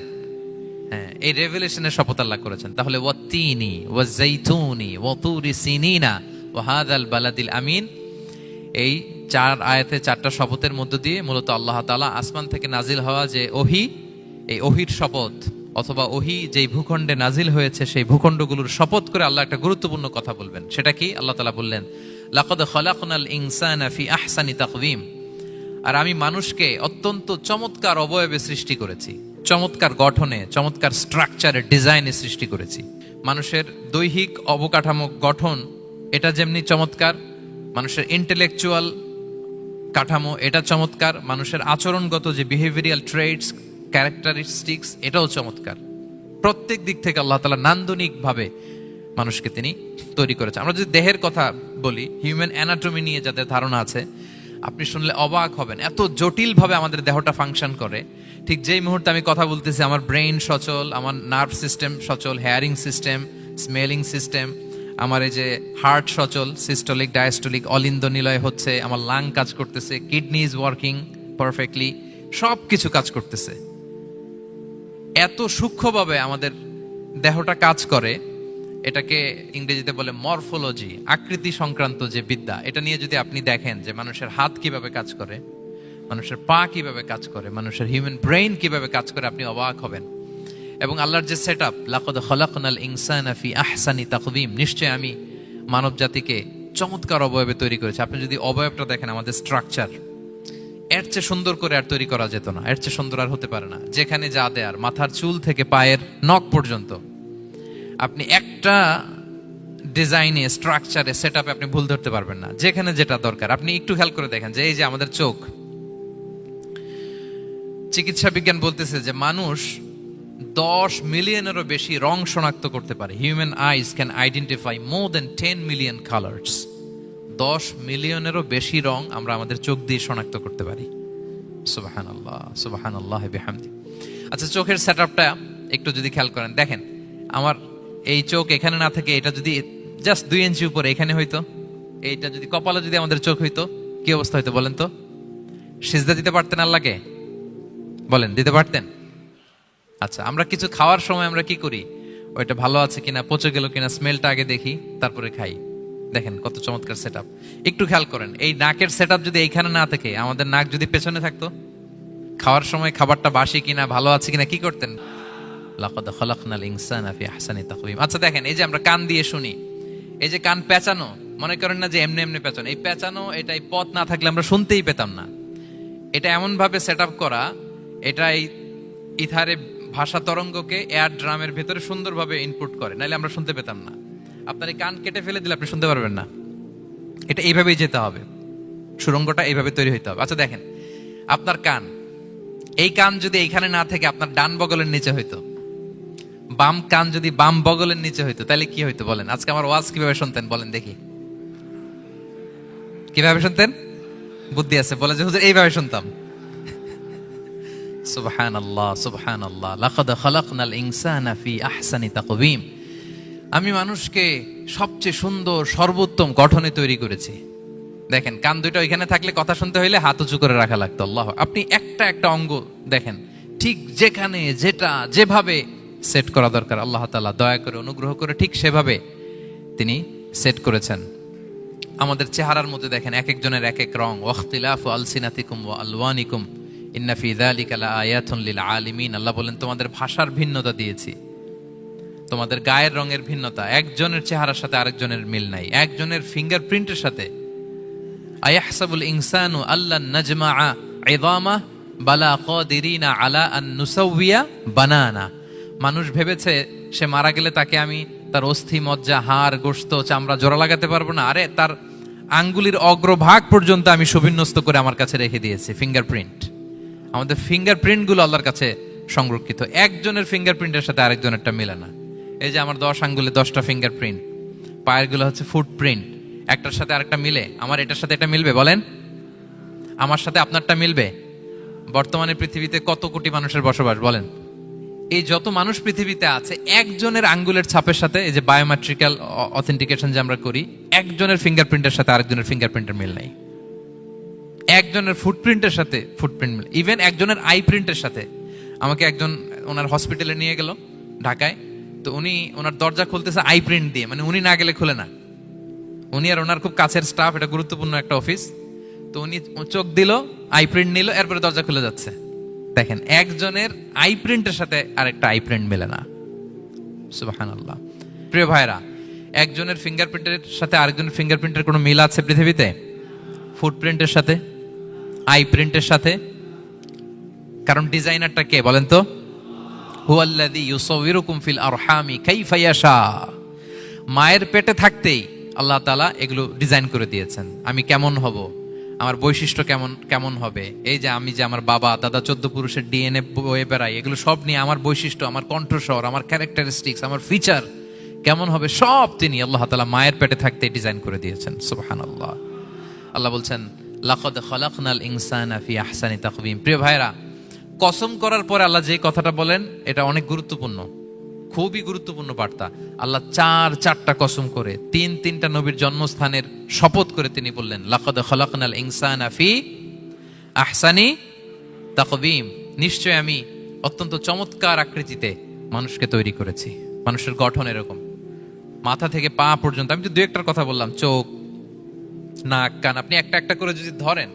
Speaker 1: হ্যাঁ, এই রেভেলেশনের শপথ আল্লাহ করেছেন। তাহলে ওয়াত্তিনি ওয়াজাইতুনি ওয়াতুরি সিনিনা ওয়া হাযাল বালাদিল আমিন, এই 4 আয়াতে 4টা শপথের মধ্য দিয়ে মূলত আল্লাহ তাআলা আসমান থেকে নাজিল হওয়া যে ওহী, এই ওহীর শপথ অথবা ওহী যেই ভূখণ্ডে নাজিল হয়েছে সেই ভূখণ্ডগুলোর শপথ করে আল্লাহ একটা গুরুত্বপূর্ণ কথা বলবেন। সেটা কি? আল্লাহ তাআলা বললেন, লাকাদ খালাকনাল ইনসানা ফি আহসানি তাকওয়িম, আর আমি মানুষকে অত্যন্ত চমৎকার অবয়বে সৃষ্টি করেছি, চমৎকার গঠনে, চমৎকার স্ট্রাকচারে, ডিজাইনে সৃষ্টি করেছি। মানুষের দৈহিক অবকাঠামো গঠন এটা যেমনি চমৎকার, মানুষের ইন্টেলেকচুয়াল কাঠামো এটা চমৎকার, মানুষের আচরণগত যে বিহেভিয়ারাল ট্রেটস, ক্যারেক্টারিস্টিক্স এটাও চমৎকার। প্রত্যেক দিক থেকে আল্লাহ তাআলা নান্দনিক ভাবে মানুষকে তিনি তৈরি করেছে। আমরা যদি দেহের কথা বলি, হিউম্যান অ্যানাটমি নিয়ে যাদের ধারণা আছে, আপনি শুনলে অবাক হবেন এত জটিল ভাবে আমাদের দেহটা ফাংশন করে। ঠিক যেই মুহূর্তে আমি কথা বলতেছি আমার ব্রেইন সচল, আমার নার্ভ সিস্টেম সচল, হেয়ারিং সিস্টেম, স্মেলিং সিস্টেম, আমার এই যে হার্ট সচল, সিস্টোলিক ডায়াস্টোলিক অলিন্দ নিলয় হচ্ছে, আমার লাং কাজ করতেছে, কিডনি ইজ ওয়ার্কিং পারফেক্টলি, সব কিছু কাজ করতেছে। এত সূক্ষ্মভাবে আমাদের দেহটা কাজ করে, এটাকে ইংরেজিতে বলে মরফোলজি, আকৃতি সংক্রান্ত যে বিদ্যা, এটা নিয়ে যদি আপনি দেখেন যে মানুষের হাত কিভাবে কাজ করে, মানুষের পা কিভাবে কাজ করে, মানুষের হিউম্যান ব্রেইন কিভাবে কাজ করে, আপনি অবাক হবেন। এবং আল্লাহর যে সেট আপ, লাকাদ খালাকনাল ইনসানা ফি আহসানি তাকওয়িম, নিশ্চয় আমি মানব জাতিকে চমৎকার অবয়বে তৈরি করেছি। আপনি যদি অবয়বটা দেখেন, আমাদের স্ট্রাকচার, এর চেয়ে সুন্দর করে আর তৈরি করা যেত না, এর চেয়ে সুন্দর আর হতে পারে না। যেখানে যা দেয়ার, মাথার চুল থেকে পায়ের নখ পর্যন্ত, আপনি একটা ডিজাইনে, স্ট্রাকচারে, সেট আপে আপনি ভুল ধরতে পারবেন না। যেখানে যেটা দরকার, আপনি একটু খেয়াল করে দেখেন যে এই যে আমাদের চোখ, চিকিৎসা বিজ্ঞান বলতেছে যে মানুষ 10 মিলিয়নেরও বেশি রং শনাক্ত করতে পারে। Human eyes can identify more than 10 million colours. 10 মিলিয়নেরও বেশি রং আমরা আমাদের চোখ দিয়ে শনাক্ত করতে পারি। সুবহানাল্লাহ, সুবহানাল্লাহ বিহামদি। আচ্ছা, চোখের সেটআপটা একটু যদি খেয়াল করেন, দেখেন আমার এই চোখ এখানে না থেকে এটা যদি জাস্ট 2 ইঞ্চি উপরে এখানে হইতো, এইটা যদি কপালে যদি আমাদের চোখ হইতো, কি অবস্থা হইতো বলেন তো? সিজদা দিতে পারতেন আল্লাহকে? বলেন, দিতে পারতেন? আচ্ছা, আমরা কিছু খাওয়ার সময় আমরা কি করি? ওইটা ভালো আছে কিনা, পচে গেল কিনা, স্মেলটা আগে দেখি, তারপরে খাই। দেখেন কত চমৎকার সেটআপ। একটু খেয়াল করেন, এই নাকের সেটআপ যদি এইখানে না থাকে, আমাদের নাক যদি পেছনে থাকতো, খাওয়ার সময় খাবারটা বাসি কিনা, ভালো আছে কিনা কি করতেন? লাকাদ খালাকনাল ইনসানা ফি আহসানি তাকওয়িম। আচ্ছা দেখেন, এই যে আমরা কান দিয়ে শুনি, এই যে কান পেঁচানো, মনে করেন না যে এমনি এমনি পেঁচানো, এই পেঁচানো, এটা এই পথ না থাকলে আমরা শুনতেই পেতাম না। এটা এমন ভাবে সেটআপ করা, এটা এই ইথারে ভাষা তরঙ্গকে এয়ার ড্রামের ভেতরে সুন্দরভাবে ইনপুট করে, নাহলে আমরা শুনতে পেতাম না। আপনার এই কান কেটে ফেলে দিলে আপনি শুনতে পারবেন না। এটা এইভাবেই যেতে হবে, সুরঙ্গটা এইভাবে তৈরি হইতে হবে। আচ্ছা দেখেন, আপনার কান, এই কান যদি এইখানে না থেকে আপনার ডান বগলের নিচে হইতো, বাম কান যদি বাম বগলের নিচে হইতো, তাহলে কি হইতো বলেন? আজকে আমার ওয়াজ কিভাবে শুনতেন বলেন দেখি? কিভাবে শুনতেন? বুদ্ধি আছে বলে যে হুজুর এইভাবে শুনতাম। সুবহানাল্লাহ, সুবহানাল্লাহ। লাকাদ খালাকনাল ইনসানা ফি আহসানি তাকওয়িম। আমি মানুষকে সবচেয়ে সুন্দর সর্বোত্তম গঠনে তৈরি করেছি। দেখেন, কান দুটো ওইখানে থাকলে কথা শুনতে হইলে হাত উঁচু করে রাখা লাগতো। আল্লাহ, আপনি একটা একটা অঙ্গ দেখেন, ঠিক যেখানে যেটা যেভাবে সেট করা দরকার, আল্লাহ তাআলা দয়া করে অনুগ্রহ করে ঠিক সেভাবে তিনি সেট করেছেন। আমাদের চেহারার মধ্যে দেখেন এক একজনের এক এক রং। ওয়াখতিলাফু আলসিনাতিকুম ওয়া আলওয়ানিকুম ইন্না ফি যালিকা লাআয়াতুন লিল আলিমিন। আল্লাহ বলেন, তোমাদের ভাষার ভিন্নতা দিয়েছি, তোমাদের গায়ের রঙের ভিন্নতা, একজনের চেহারার সাথে আরেকজনের মিল নাই, একজনের ফিঙ্গারপ্রিন্টের সাথে। আয়াহসাবুল ইনসানু আল্লান নাজমাআ ইযামা বালা কাদিরিনা আলা আন নুসাউইয়া বানানা। মানুষ ভেবেছে সে মারা গেলে তাকে আমি তার অস্থি মজ্জা, হাড়, গোশত, চামড়া জোড়া লাগাতে পারবো না। আরে তার আঙ্গুলির অগ্রভাগ পর্যন্ত আমি সুবিন্যস্ত করে আমার কাছে রেখে দিয়েছি, ফিঙ্গারপ্রিন্ট। আমাদের ফিঙ্গারপ্রিন্ট গুলো আল্লাহর কাছে সংরক্ষিত, একজনের ফিঙ্গারপ্রিন্টের সাথে আরেকজনেরটা মিলে না। এই যে আমার 10 আঙ্গুলে 10টা ফিঙ্গারপ্রিন্ট, পায়ের গুলো হচ্ছে ফুটপ্রিন্ট, একটার সাথে আরেকটা মিলে। আমার এটার সাথে এটা মিলবে বলেন? আমার সাথে আপনারটা মিলবে? বর্তমানে পৃথিবীতে কত কোটি মানুষের বসবাস বলেন? এই যত মানুষ পৃথিবীতে আছে, একজনের আঙ্গুলের ছাপের সাথে, এই যে বায়োমেট্রিক্যাল অথেন্টিকেশন যে আমরা করি, একজনের ফিঙ্গারপ্রিন্টের সাথে আরেকজনের ফিঙ্গারপ্রিন্টের মিল নাই, একজনের ফুটপ্রিন্টের সাথে ফুটপ্রিন্ট মিল, ইভেন একজনের আই প্রিন্টের সাথে। আমাকে একজন ওনার হসপিটালে নিয়ে গেল ঢাকায়, তো উনি ওনার দরজা খুলতেছে আই প্রিন্ট দিয়ে, মানে উনি না গেলে খুলে না। উনি আর ওনার খুব কাছের স্টাফ, এটা গুরুত্বপূর্ণ একটা অফিস, তো উনি চোখ দিল, আই প্রিন্ট নিল, এরপরে দরজা খুলে যাচ্ছে। দেখেন, একজনের আই প্রিন্টের সাথে আরেকটা আই প্রিন্ট মেলে না। সুবহানাল্লাহ। প্রিয় ভাইরা, একজনের ফিঙ্গারপ্রিন্টের সাথে আরেকজনের ফিঙ্গারপ্রিন্টের কোনো মিল আছে পৃথিবীতে? ফুটপ্রিন্টের সাথে, আই প্রিন্টের সাথে। কারণ ডিজাইনারটা কে বলেন তো? হুয়াল্লাযী ইউসাউবিরুকুম ফিল আরহামি কাইফা ইয়াশা। মায়ের পেটে থাকতেই আল্লাহ তাআলা এগুলো ডিজাইন করে দিয়েছেন। আমি কেমন হব, আমার বৈশিষ্ট্য কেমন কেমন হবে, এই যে আমি যে আমার বাবা দাদা 14 পুরুষের ডিএনএ বয়ে বেড়াই, এগুলো সব নিয়ে আমার বৈশিষ্ট্য, আমার কণ্ঠস্বর, আমার ক্যারেক্টারিস্টিক্স, আমার ফিচার কেমন হবে, সব তিনি আল্লাহ তাআলা মায়ের পেটে থাকতে ডিজাইন করে দিয়েছেন। সুবহানাল্লাহ। আল্লাহ বলছেন লাকাদ খালাকনাল ইনসানা ফি আহসানি তাকওয়িম। প্রিয় ভাইরা, কসম করার পরে আল্লাহ যে কথাটা বলেন এটা অনেক গুরুত্বপূর্ণ, খুবই গুরুত্বপূর্ণ বার্তা। আল্লাহ চারটা কসম করে তিনটা নবীর জন্মস্থানের শপথ করে তিনি বললেন লাকাদ খালাকনাল ইনসানা ফি আহসানি তাকওয়িম। নিশ্চয় আমি অত্যন্ত চমৎকার আকৃতিতে মানুষকে তৈরি করেছি। মানুষের গঠন এরকম, মাথা থেকে পা পর্যন্ত। আমি তো দু একটার কথা বললাম, চোখ, নাক, কান, আপনি একটা একটা করে যদি ধরেন,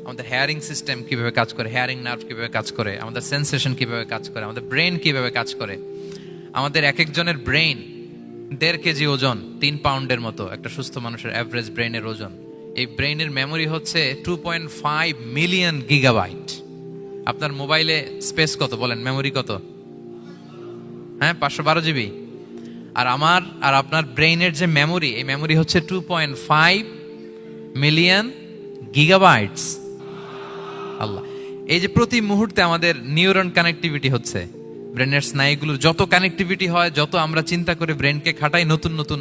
Speaker 1: আমাদের হেয়ারিং সিস্টেম কিভাবে কাজ করে, হেয়ারিং নার্ভ কিভাবে কাজ করে, আমাদের সেন্সেশন কিভাবে কাজ করে, আমাদের ব্রেন কিভাবে কাজ করে। আমাদের এক একজনের ব্রেন 1.5 কেজি ওজন, 3 পাউন্ডের মতো একটা সুস্থ মানুষের অ্যাভারেজ ব্রেনের ওজন। এই ব্রেনের মেমোরি হচ্ছে 2.5 মিলিয়ন গিগাবাইট। আপনার মোবাইলে স্পেস কত বলেন, মেমোরি কত? হ্যাঁ, 512 জিবি। আর আমার আর আপনার ব্রেইনের যে মেমোরি, এই মেমোরি হচ্ছে 2.5 মিলিয়ন গিগাবাইটস। আল্লাহ, এই যে প্রতি মুহূর্তে আমাদের নিউরন কানেক্টিভিটি হচ্ছে, ব্রেনের স্নায়ুগুলোর যত কানেক্টিভিটি হয়, যত আমরা চিন্তা করে ব্রেনকে খাটাই, নতুন নতুন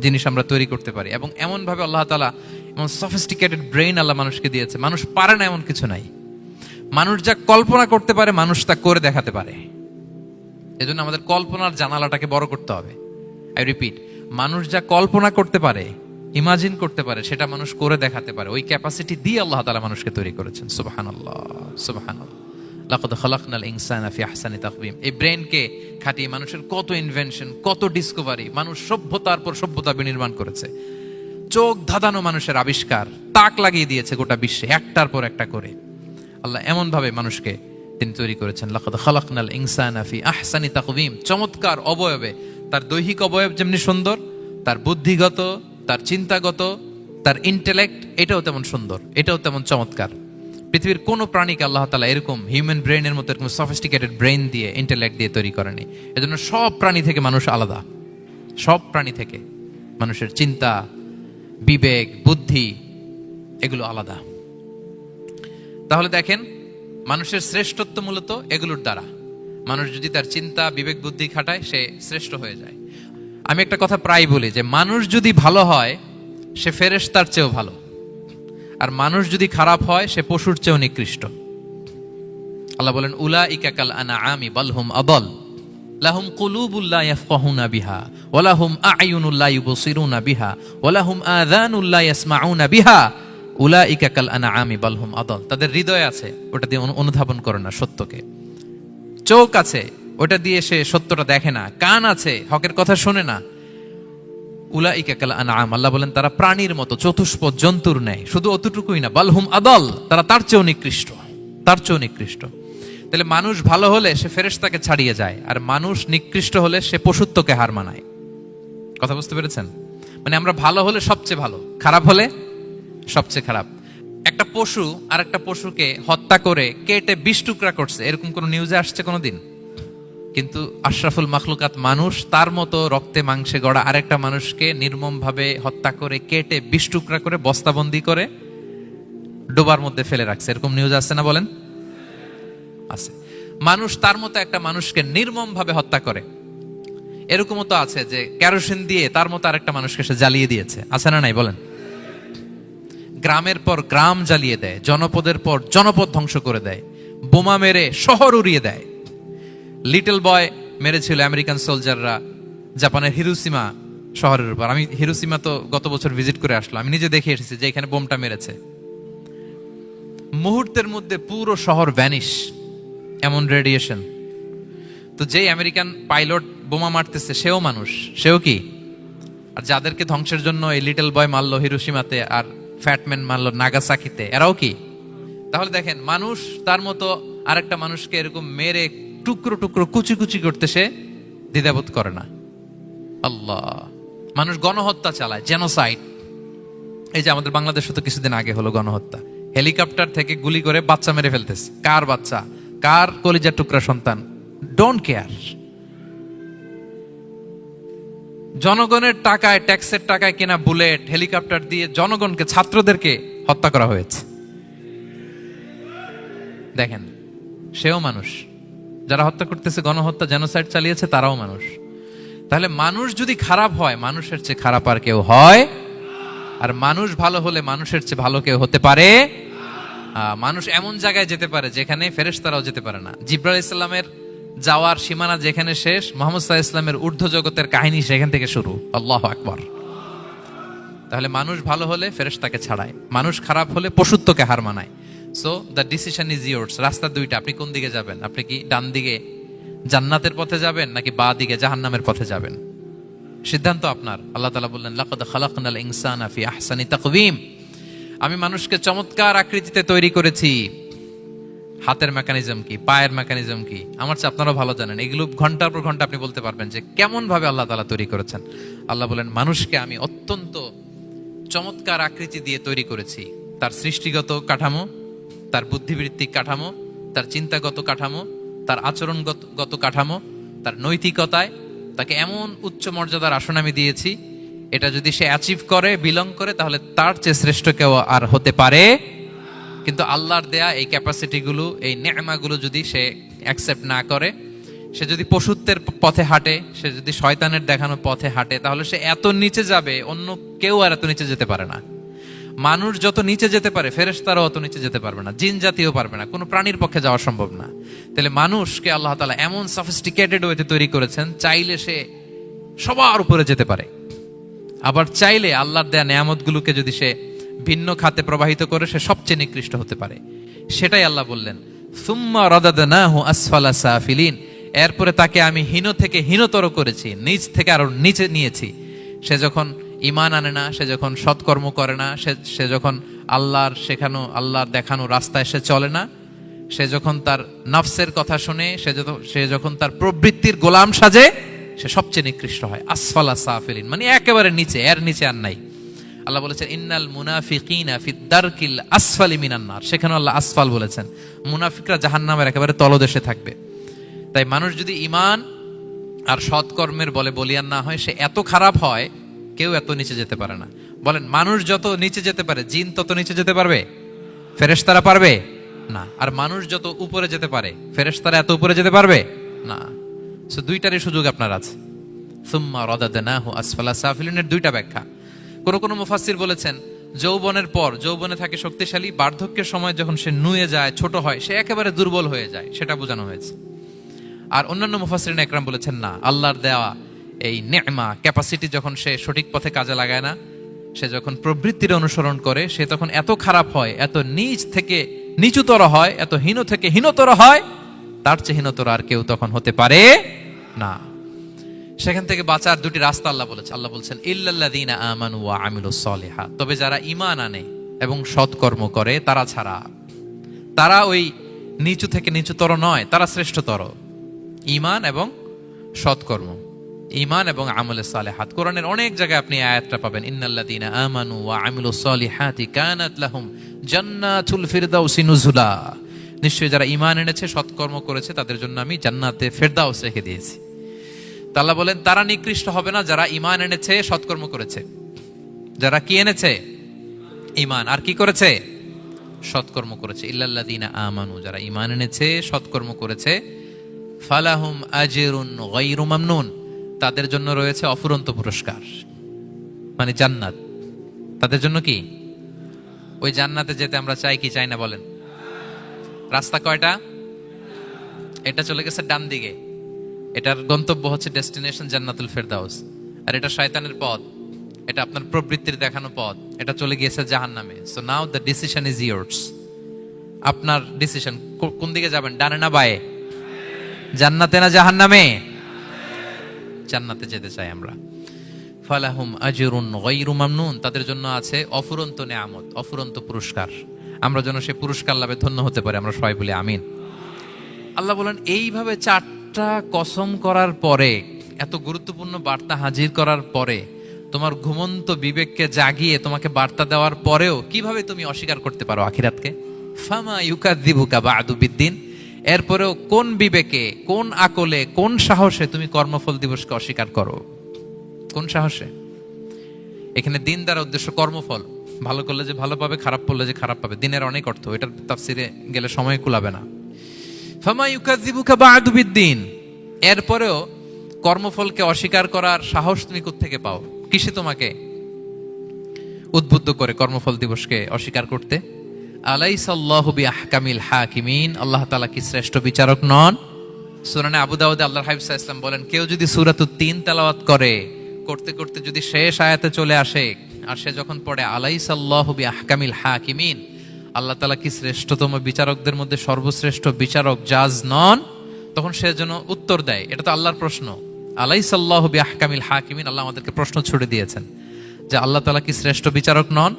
Speaker 1: জিনিস আমরা তৈরি করতে পারি। এবং এমন ভাবে আল্লাহ তাআলা এমন সফিস্টিকেটেড ব্রেন আল্লাহ মানুষকে দিয়েছে, মানুষ পারে না এমন কিছু নাই। মানুষ যা কল্পনা করতে পারে মানুষ তা করে দেখাতে পারে। এজন্য আমাদের কল্পনার জানালাটাকে বড় করতে হবে। আই রিপিট, মানুষ যা কল্পনা করতে পারে, ইমাজিন করতে পারে, সেটা মানুষ করে দেখাতে পারে। ওই ক্যাপাসিটি দিয়ে আল্লাহ তাআলা মানুষকে তৈরি করেছেন। সুবহানাল্লাহ, সুবহানাল্লাহ। লাকাদ খালাকনাল ইনসানা ফি আহসানি তাকওয়িম। এই ব্রেনকে খাটিয়ে মানুষের কত ইনভেনশন, কত ডিসকভারি, মানুষ সভ্যতার পর সভ্যতা বিনির্মাণ করেছে। চোখ ধাঁধানো মানুষের আবিষ্কার, তাক লাগিয়ে দিয়েছে গোটা বিশ্বে একটার পর একটা করে। আল্লাহ এমন ভাবে মানুষকে তিনি তৈরি করেছেন। লাকাদ খালাকনাল ইনসানা ফি আহসানি তাকওয়িম। চমৎকার অবয়বে, তার দৈহিক অবয়ব যেমনি সুন্দর, তার বুদ্ধিগত, তার চিন্তাগত, তার ইন্টেলেক্ট, এটাও তেমন সুন্দর, এটাও তেমন চমৎকার। পৃথিবীর কোন প্রাণীকে আল্লাহ তাআলা এরকম হিউম্যান ব্রেনের মতো এরকম সফিস্টিকেটেড ব্রেন দিয়ে, ইন্টেলেক্ট দিয়ে তৈরি করেনি। এজন্য সব প্রাণী থেকে মানুষ আলাদা। সব প্রাণী থেকে মানুষের চিন্তা, বিবেক, বুদ্ধি এগুলো আলাদা। তাহলে দেখেন, মানুষের শ্রেষ্ঠত্ব মূলত এগুলোর দ্বারা। মানুষ যদি তার চিন্তা, বিবেক, বুদ্ধি খাটায়, সে শ্রেষ্ঠ হয়ে যায়। আমি একটা কথা প্রায় বলি যে মানুষ যদি ভালো হয় সে ফেরেশতার চেয়েও ভালো, আর মানুষ যদি খারাপ হয় সে পশুর চেয়েও নিকৃষ্ট। আল্লাহ বলেন উলাইকা কাল আনআমি বাল হুম আদাল লাহুম কুলুবুল লা ইয়াফকাহুনা বিহা ওয়া লাহুম আ'য়ুনুল লা ইউবসিরুনা বিহা ওয়া লাহুম আযানুল লা ইয়াসমাউনা বিহা উলাইকা কাল আনআমি বাল হুম আদাল। তাদের হৃদয় আছে, ওটা দিয়ে অনুধাবন করে না সত্যকে। চোখ আছে, ওটা দিয়ে সে সত্যটা দেখে না। কান আছে, হকের কথা শোনে না। উলাইকা কাল আনআম, আল্লাহ বলেন তারা প্রাণীর মতো, চতুষ্পদ জন্তুর ন্যায়। শুধু অতটুকুই না, বালহুম আদাল, তারা তার চেয়েও নিকৃষ্ট, তার চেয়েও নিকৃষ্ট। তাহলে মানুষ ভালো হলে সে ফেরেশতাকে ছাড়িয়ে যায়, আর মানুষ নিকৃষ্ট হলে সে পশুত্বকে হার মানায়। কথা বুঝতে পেরেছেন? মানে আমরা ভালো হলে সবচেয়ে ভালো, খারাপ হলে সবচেয়ে খারাপ। একটা পশু আর একটা পশুকে হত্যা করে কেটে 20 টুকরা করছে, এরকম কোন নিউজে আসছে কোনোদিন? কিন্তু আশরাফুল মাখলুকাত মানুষ তার মতো রক্তে মাংসে গড়া আরেকটা মানুষকে নির্মম ভাবে হত্যা করে কেটে 20 টুকরা করে বস্তাবন্দি করে ডোবার মধ্যে ফেলে রাখছে, এরকম নিউজ আছে না বলেন? আছে। মানুষ তার মতো একটা মানুষকে নির্মম ভাবে হত্যা করে। এরকমও তো আছে যে কেরোসিন দিয়ে তার মতো আরেকটা মানুষকে সে জ্বালিয়ে দিয়েছে, আছে না নাই বলেন? গ্রামের পর গ্রাম জ্বালিয়ে দেয়, জনপদের পর জনপদ ধ্বংস করে দেয়, বোমা মেরে শহর উড়িয়ে দেয়। লিটল বয় মেরেছিল আমেরিকান সোলজাররা জাপানের হিরোশিমা শহরের উপর। আমি হিরোসীমা তো গত বছর ভিজিট করে আসলাম, আমি নিজে দেখে এসেছি যে এখানে বোমটা মেরেছে, মুহূর্তের মধ্যে পুরো শহর ভ্যানিশ, এমন রেডিয়েশন। তো যেই আমেরিকান পাইলট বোমা মারতেছে সেও মানুষ, সেও কি? আর যাদেরকে ধ্বংসের জন্য এই লিটল বয় মারলো হিরোশিমাতে আর ফ্যাটম্যান মারলো নাগাসাকিতে, এরাও কি? তাহলে দেখেন, মানুষ তার মতো আরেকটা মানুষকে এরকম মেরে টুকরো টুকরো কুচি কুচি করতে সে দ্বিধাবোধ করে না। আল্লাহ, মানুষ গণহত্যা চালায়, জেনোসাইড। এই যে আমাদের বাংলাদেশে তো কিছুদিন আগে হলো গণহত্যা, হেলিকপ্টার থেকে গুলি করে বাচ্চা মেরে ফেলতেছে। কার বাচ্চা? কার কলিজার টুকরা সন্তান? Don't care. জনগণের টাকায়, ট্যাক্সের টাকায় কেনা বুলেট, হেলিকপ্টার দিয়ে জনগণকে, ছাত্রদেরকে হত্যা করা হয়েছে। দেখেন, সেও মানুষ। যারা হত্যা করতেছে, গণহত্যা, জেনোসাইড চালিয়েছে, তারাও মানুষ। তাহলে মানুষ যদি খারাপ হয়, মানুষের চেয়ে খারাপ আর কেউ হয়? আর মানুষ ভালো হলে মানুষের চেয়ে ভালো কেউ হতে পারে? মানুষ এমন জায়গায় যেতে পারে যেখানে ফেরেশতারাও যেতে পারে না। জিবরাইল ইসলামের যাওয়ার সীমানা যেখানে শেষ, মুহাম্মদ সাল্লাল্লাহু আলাইহি ওয়াসাল্লামের ঊর্ধ্ব জগতের কাহিনী সেখান থেকে শুরু। আল্লাহু আকবার। তাহলে মানুষ ভালো হলে ফেরেশতাকে ছাড়ায়, মানুষ খারাপ হলে পশুত্বকে হার মানায়। So the decision is yours. রাস্তা দুইটা, আপনি কোন দিকে যাবেন? আপনি কি ডান দিকে জান্নাতের পথে যাবেন নাকি বাঁ দিকে জাহান্নামের পথে যাবেন? সিদ্ধান্ত আপনার। আল্লাহ তাআলা বললেন, লাকাদ খালাকনাল ইনসানা ফি আহসানি তাকওয়িম। আমি মানুষকে চমৎকার আকৃতিতে তৈরি করেছি। হাতের মেকানিজম কি, পায়ের মেকানিজম কি, আমার চেয়ে আপনারাও ভালো জানেন। এগুলো ঘন্টার পর ঘন্টা আপনি বলতে পারবেন যে কেমন ভাবে আল্লাহ তাআলা তৈরি করেছেন। আল্লাহ বলেন, মানুষকে আমি অত্যন্ত চমৎকার আকৃতি দিয়ে তৈরি করেছি। তার সৃষ্টিগত কাঠামো, তার বুদ্ধিবৃত্তিক কাঠামো, তার চিন্তাগত কাঠামো, তার আচরণগত কাঠামো, তার নৈতিকতায় তাকে এমন উচ্চ মর্যাদার আসন আমি দিয়েছি, এটা যদি সে অ্যাচিভ করে, বিলং করে, তাহলে তার চেয়ে শ্রেষ্ঠ কেউ আর হতে পারে। কিন্তু আল্লাহর দেয়া এই ক্যাপাসিটিগুলো, এই নেয়ামাগুলো যদি সে অ্যাকসেপ্ট না করে, সে যদি পশুত্বের পথে হাঁটে, সে যদি শয়তানের দেখানো পথে হাঁটে, তাহলে সে এত নিচে যাবে, অন্য কেউ আর এত নিচে যেতে পারে না। মানুষ যত নিচে যেতে পারে, ফেরেশতারাও অত নিচে যেতে পারবে না, জিন জাতিও পারবে না, কোনো প্রাণীর পক্ষে যাওয়া সম্ভব না। তাহলে মানুষকে আল্লাহ তাআলা এমন সফিস্টিকেটেড ওয়েতে তৈরি করেছেন, চাইলে সে সবার উপরে যেতে পারে। আবার চাইলে আল্লাহর দেয়া নেয়ামতগুলোকে যদি সে ভিন্ন খাতে প্রবাহিত করে, সে সবচেয়ে নিকৃষ্ট হতে পারে। সেটাই আল্লাহ বললেন, সুম্মা রাদাদনাহু আসফালা সাফিলিন। এরপরে তাকে আমি হীন থেকে হীনতর করেছি, নিচ থেকে আরো নিচে নিয়েছি। সে যখন ঈমান আনে না, সে যখন সৎকর্ম করে না, সে যখন আল্লাহর শেখানো, আল্লাহর দেখানো রাস্তায় সে চলে না, সে যখন তার নফসের কথা শুনে, সে যখন তার প্রবৃত্তির গোলাম সাজে, সে সবচেয়ে নিকৃষ্ট হয়। আসফালা সাফিলিন মানে একেবারে নিচে, এর নিচে আর নাই। আল্লাহ বলেছেন, ইন্নাল মুনাফিকিনা ফি দারকিল আসফালি মিনান নার। সেখানে আল্লাহ আসফাল বলেছেন। মুনাফিকরা জাহান্নামের একেবারে তলদেশে থাকবে। তাই মানুষ যদি ঈমান আর সৎকর্মের বলে বলিয়ান না হয়, সে এত খারাপ হয়, কেউ এত নিচে যেতে পারে না। বলেন, মানুষ যত নিচে যেতে পারে, জিন তত নিচে যেতে পারবে? ফেরেশতারা পারবে না। আর মানুষ যত উপরে যেতে পারে, ফেরেশতারা এত উপরে যেতে পারবে না। সো দুইটারই সুযোগ আপনার আছে। সুম্মা রাদাদনাহু আসফালা সাফিলিনের দুইটা ব্যাখ্যা। কোন কোন মুফাসসির বলেছেন, যৌবনের পর, যৌবনে থাকে শক্তিশালী, বার্ধক্যের সময় যখন সে নুয়ে যায়, ছোট হয়, সে একেবারে দুর্বল হয়ে যায়, সেটা বোঝানো হয়েছে। আর অন্যান্য মুফাসসিরিন একরাম বলেছেন, না, আল্লাহর দেওয়া এই নেয়মা, ক্যাপাসিটি যখন সে সঠিক পথে কাজে লাগায় না, সে যখন প্রবৃত্তির অনুসরণ করে, সে তখন এত খারাপ হয়, এত নিচ থেকে নিচুতর হয়, এত হীন থেকে হীনতর হয়, তার চেয়ে হীনতর আর কেউ তখন হতে পারে না। সেখান থেকে বাঁচার দুটি রাস্তা আল্লাহ বলেছে। আল্লাহ বলছেন, ইল্লাল্লাযীনা আমানু ওয়া আমিলুস সলিহাত। তবে যারা ঈমান আনে এবং সৎকর্ম করে তারা ছাড়া। তারা ওই নিচু থেকে নিচুতর নয়, তারা শ্রেষ্ঠতর। ঈমান এবং সৎকর্ম, ঈমান এবং আমলে সালেহাত। কোরআনের অনেক জায়গায় আপনি আয়াতটা পাবেন, ইন্নাল্লাযীনা আমানু ওয়া আমিলুস সলিহাতি কানাত লাহুম জান্নাতুল ফিরদাউসি নুজুলা। নিশ্চয়ই যারা ঈমান এনেছে, সৎকর্ম করেছে, তাদের জন্য আমি জান্নাতে ফেরদাউস রেখে দিয়েছি। আল্লাহ বলেন, তারা নিকৃষ্ট হবে না যারা ঈমান এনেছে, সৎকর্ম করেছে। যারা কি এনেছে? ঈমান। আর কি করেছে? সৎকর্ম করেছে। ইল্লাল্লাযীনা আমানু, যারা ঈমান এনেছে, সৎকর্ম করেছে, ফালাহুম আজরুন গায়রু মামনুন, তাদের জন্য রয়েছে অফুরন্ত পুরস্কার, মানে জান্নাত। তাদের জন্য কি? ওই জান্নাতে যেতে আমরা চাই কি চাই না বলেন? রাস্তা কয়টা? এটা চলে গেছে ডান দিকে, এটার গন্তব্য হচ্ছে ডেস্টিনেশন জান্নাতুল ফেরদাউস। আর এটা শয়তানের পথ, এটা আপনার প্রবৃত্তির দেখানো পথ, এটা চলে গিয়েছে জাহান্নামে। So now the decision is years. আপনার ডিসিশন, কোন দিকে যাবেন, ডানে না বায়ে, জান্নাতে না জাহান্নামে? জান্নাতে যেতে চাই আমরা। ফালাহুম আজরুন গায়রু মামনুন, তাদের জন্য আছে অফুরন্ত নেয়ামত, অফুরন্ত পুরস্কার। আমরা যেন সেই পুরস্কার লাভে ধন্য হতে পারি, আমরা সবাই বলি আমিন। আল্লাহ বলেন, এইভাবে 4টা কসম করার পরে, এত গুরুত্বপূর্ণ বার্তা হাজির করার পরে, তোমার ঘুমন্ত বিবেককে জাগিয়ে তোমাকে বার্তা দেওয়ার পরেও কিভাবে তুমি অস্বীকার করতে পারো আখিরাতকে? ফামা ইউকাযযিবুকা বা'দু বিদ্দিন, এরপরেও কোন বিবেকে, কোন আকলে, কোন সাহসে তুমি কর্মফল দিবসকে অস্বীকার করো? কোন সাহসে? এখানে দিন দ্বারা উদ্দেশ্য কর্মফল। ভালো করলে যে ভালো পাবে, খারাপ করলে যে খারাপ পাবে। দিনের অনেক অর্থ, এটার তাফসিরে গেলে সময় কুলাবে না। ফামা ইউকাযযিবুকা বা'দু বিদ্দিন, এরপরেও কর্মফলকে অস্বীকার করার সাহস তুমি কোত্থেকে পাও? কিসে তোমাকে উদ্বুদ্ধ করে কর্মফল দিবসকে অস্বীকার করতে? আলাইসাল্লাহু বিআহকামিল হাকিমিন, আল্লাহ তাআলা কি শ্রেষ্ঠ বিচারক নন? সূরা আবু দাউদে আল্লাহর হাবিব সাল্লাল্লাহু আলাইহি ওয়াসাল্লাম বলেন, কেউ যদি সূরাতুত তিন তেলাওয়াত করে, করতে করতে যদি শেষ আয়াতে চলে আসে, আর সে যখন পড়ে আলাইসাল্লাহু বিআহকামিল হাকিমিন, আল্লাহ তাআলা কি শ্রেষ্ঠতম বিচারকদের মধ্যে সর্বশ্রেষ্ঠ বিচারক, জাজ নন? তখন সে যেন উত্তর দেয়, এটা তো আল্লাহর প্রশ্ন। আলাইসাল্লাহু বিআহকামিল হাকিমিন, আল্লাহ আমাদেরকে প্রশ্ন ছুড়ে দিয়েছেন যে আল্লাহ তাআলা কি শ্রেষ্ঠ বিচারক নন?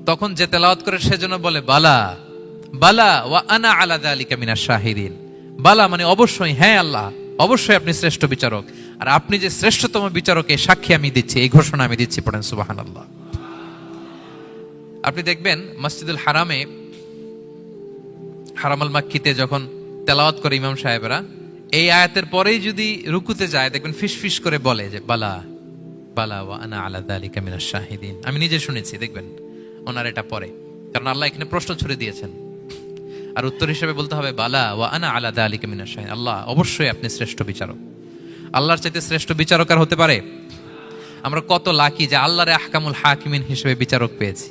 Speaker 1: তখন যে তেলাওয়াত করে সে যেন বলে বালা বালা ওয়া আনা আলা যালিকা মিনাশ শাহিদিন। বালা মানে অবশ্যই, হ্যাঁ আল্লাহ অবশ্যই আপনি শ্রেষ্ঠ বিচারক, আর আপনি যে শ্রেষ্ঠতম বিচারক এই সাক্ষী আমি দিচ্ছি, এই ঘোষণা আমি দিচ্ছি। পড়েন সুবহানাল্লাহ। আপনি দেখবেন মসজিদুল হারামে, হারামাল মাক্কিতে যখন তেলাওয়াত করে ইমাম সাহেবরা, এই আয়াতের পরেই যদি রুকুতে যায়, দেখবেন ফিস ফিস করে বলে যে বালা বালা ওয়া আনা আলা যালিকা মিনাশ শাহিদিন। আমি নিজে শুনেছি, দেখবেন ওনার এটা পরে, কারণ আল্লাহ এখানে প্রশ্ন ছুড়ে দিয়েছেন। আর উত্তর হিসেবে বলতে হবে বালা ওয়া আনা আলা যালিকা মিনাশ শাহিদিন, আল্লাহ অবশ্যই আপনি শ্রেষ্ঠ বিচারক। আল্লাহর চাইতে শ্রেষ্ঠ বিচারক আর হতে পারে? আমরা কত লাকি যে আল্লাহর আহকামুল হাকিমিন হিসেবে বিচারক পেয়েছি।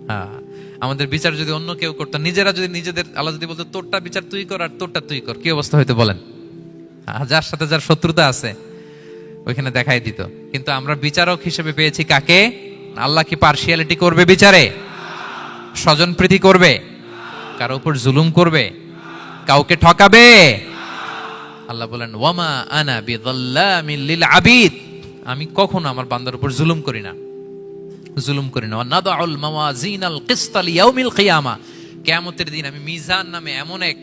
Speaker 1: হ্যাঁ, আমাদের বিচার যদি অন্য কেউ করতো, নিজেরা যদি নিজেদের, আল্লাহ যদি বলতো তোরটা বিচার তুই কর আর তোরটা তুই কর, কি অবস্থা হইতো বলেন? যার সাথে যার শত্রুতা আছে ওইখানে দেখাই দিত। কিন্তু আমরা বিচারক হিসেবে পেয়েছি কাকে? আল্লাহ কি পার্সিয়ালিটি করবে বিচারে? স্বজন প্রীতি করবে? কারো উপর জুলুম করবে? কাউকে ঠকাবে? আল্লাহ বলেন ওয়ামা আনা বিযাল্লামিল লিল আবিদ, আমি কখনো আমার বান্দার উপর জুলুম করি না, জুলুম করি না। নাদাউল মাওয়াজিনাল কিসতা লিয়াউমিল কিয়ামা, কিয়ামতের দিন আমি মিজান নামে এমন এক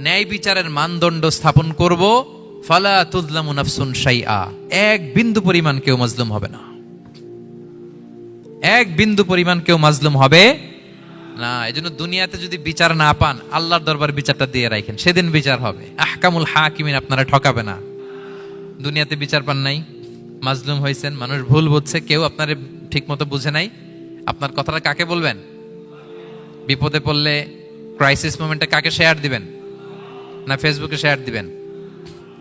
Speaker 1: ন্যায় বিচারের মানদণ্ড স্থাপন করব, ফালা তুযলামু নাফসুন শাইআ, এক বিন্দু পরিমাণ কেউ মাজলুম হবে না, এক বিন্দু পরিমাণ কেউ মাজলুম হবে না। এজন্য দুনিয়াতে যদি বিচার না পান, আল্লাহর দরবারে বিচারটা দিয়ে রাখেন, সেদিন বিচার হবে। আহকামুল হাকিমিন আপনারা ঠকাবে না। দুনিয়াতে বিচার পান নাই, মাজলুম হয়েছেন, মানুষ ভুল বুঝছে, কেউ আপনারে ঠিক মতো বুঝে নাই, আপনার কথাটা কাকে বলবেন? বিপদে পড়লে ক্রাইসিস মোমেন্টে কাকে শেয়ার দিবেন? না ফেসবুকে শেয়ার দিবেন?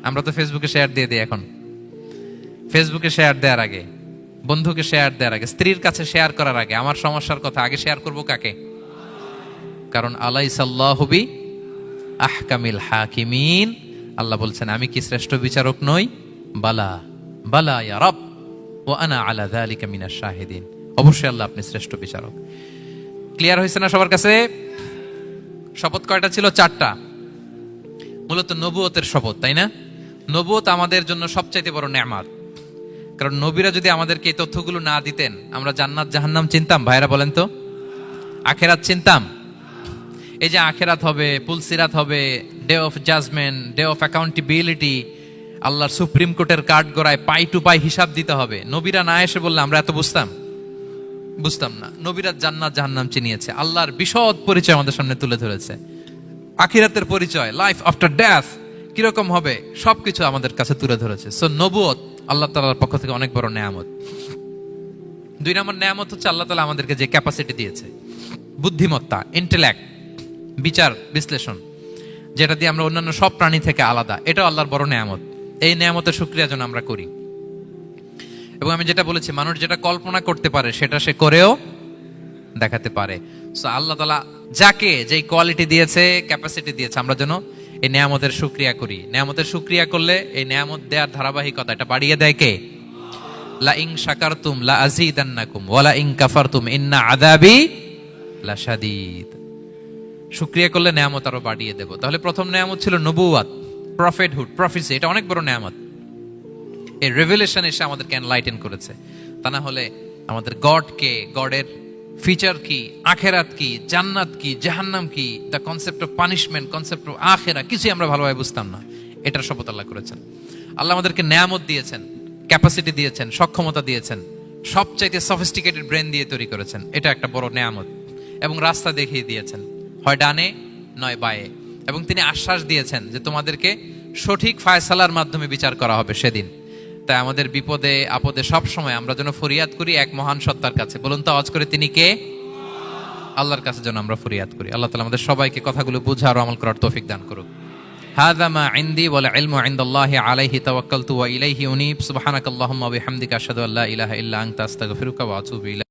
Speaker 1: আমরা তো ফেসবুকে শেয়ার দিয়ে দিই এখন। ফেসবুকে শেয়ার দেওয়ার আগে, বন্ধুকে শেয়ার দেওয়ার আগে, স্ত্রীর কাছে শেয়ার করার আগে আমার সমস্যার কথা আগে শেয়ার করব কাকে? কারণ আলাইসাল্লাহু বি আহকামিল হাকিমিন, আল্লাহ বলছেন আমি কি শ্রেষ্ঠ বিচারক নই? বালা বালা ইয়া রব ওয়া আনা আলা যালিকা মিনাশ শাহিদিন, অবশ্যই আল্লাহ আপনি শ্রেষ্ঠ বিচারক। ক্লিয়ার হয়েছে না সবার কাছে? শপথ কয়টা ছিল? 4টা। মূলত নবুয়তের শপথ, তাই না? নবুয়ত আমাদের জন্য সবচাইতে বড় নেয়ামত। কারণ নবীরা যদি আমাদেরকে এই তথ্যগুলো না দিতেন, আমরা জান্নাত জাহান্নাম চিনতাম? ভাইরা বলেন তো, আখেরাত চিনতাম? এই যে আখেরাত হবে, পুলসিরাত হবে, day of judgement, day of accountability, আল্লাহর সুপ্রিম কোর্টের কাঠ গড়ায় পাই টু পাই হিসাব দিতে হবে, নবীরা না এসে বললে আমরা এত বুঝতাম? বুঝতাম না। নবীরা জান্নাত জাহান্নাম চিনিয়েছে, আল্লাহর বিশদ পরিচয় আমাদের সামনে তুলে ধরেছে, আখিরাতের পরিচয়, লাইফ আফটার ডেথ কিরকম হবে, সবকিছু আমাদের কাছে তুলে ধরেছে। সো নবুয়ত আল্লাহ তাআলার পক্ষ থেকে অনেক বড় নেয়ামত। 2 নম্বর নেয়ামত হচ্ছে আল্লাহ তাআলা আমাদেরকে যে ক্যাপাসিটি দিয়েছে, বুদ্ধিমত্তা, ইন্টেলেক্ট, বিচার বিশ্লেষণ, যেটা দিয়ে আমরা অন্যান্য সব প্রাণী থেকে আলাদা, এটাও আল্লাহর বড় নেয়ামত। এই নেয়ামতের শুকরিয়া যেন আমরা করি। এবং আমি যেটা বলেছি, মানুষ যেটা কল্পনা করতে পারে সেটা সে করেও দেখাতে পারে। সো আল্লাহ তাআলা যাকে যেই কোয়ালিটি দিয়েছে, ক্যাপাসিটি দিয়েছে, আমরা যেন এই নেয়ামতের শুকরিয়া করি। নেয়ামতের শুকরিয়া করলে এই নেয়ামত দেওয়ার ধারাবাহিকতা এটা বাড়িয়ে দেয় কে? লা ইন শাকারতুম লা আযীদান্নাকুম ওয়া লা ইন কাফারতুম ইন্না আযাবি লাশাদীদ। শুকরিয়া করলে নেয়ামত আরো বাড়িয়ে দেব। তাহলে প্রথম নেয়ামত ছিল নবুওয়াত, প্রফেটহুড, প্রফেসি। এটা অনেক বড় নেয়ামত। এই রেভেলেশন এসে আমাদেরকে এনলাইটেন করেছে। তা না হলে আমাদের গড কে, গডের ফিচার কি, আখেরাত কি, জান্নাত কি, জাহান্নাম কি, the concept of punishment, concept of আখেরা, কিছুই আমরা ভালোভাবে বুঝতাম না। এটার শপথ আল্লাহ করেছেন। আল্লাহ আমাদেরকে নেয়ামত দিয়েছেন, ক্যাপাসিটি দিয়েছেন, সক্ষমতা দিয়েছেন, সবচাইতে সফিস্টিকেটেড ব্রেন দিয়ে তৈরি করেছেন। এটা একটা বড় নেয়ামত। এবং রাস্তা দেখিয়ে দিয়েছেন, হয় ডানে নয় বায়ে। এবং তিনি আশ্বাস দিয়েছেন যে তোমাদেরকে সঠিক ফায়সালার মাধ্যমে বিচার করা হবে সেদিন। তাই আমাদের বিপদে আপদে সব সময় আমরা যেন ফরিয়াদ করি এক মহান সত্তার কাছে। বলুন তো আওয়াজ করে, তিনি কে? আল্লাহর কাছে যেন আমরা ফরিয়াদ করি। আল্লাহ তাআলা আমাদের সবাইকে কথাগুলো বুঝার ও আমল করার তৌফিক দান করুক। হাযা মা ইনদি ওয়াল ইলমু ইনদাল্লাহি আলাইহি তাওয়াক্কালতু ওয়া ইলাইহি উনীব। সুবহানাকাল্লাহুম্মা ওয়া বিহামদিকা আশহাদু আল্লা ইলাহা ইল্লা আনতা আস্তাগফিরুকা ওয়া আতুবু ইলাইক।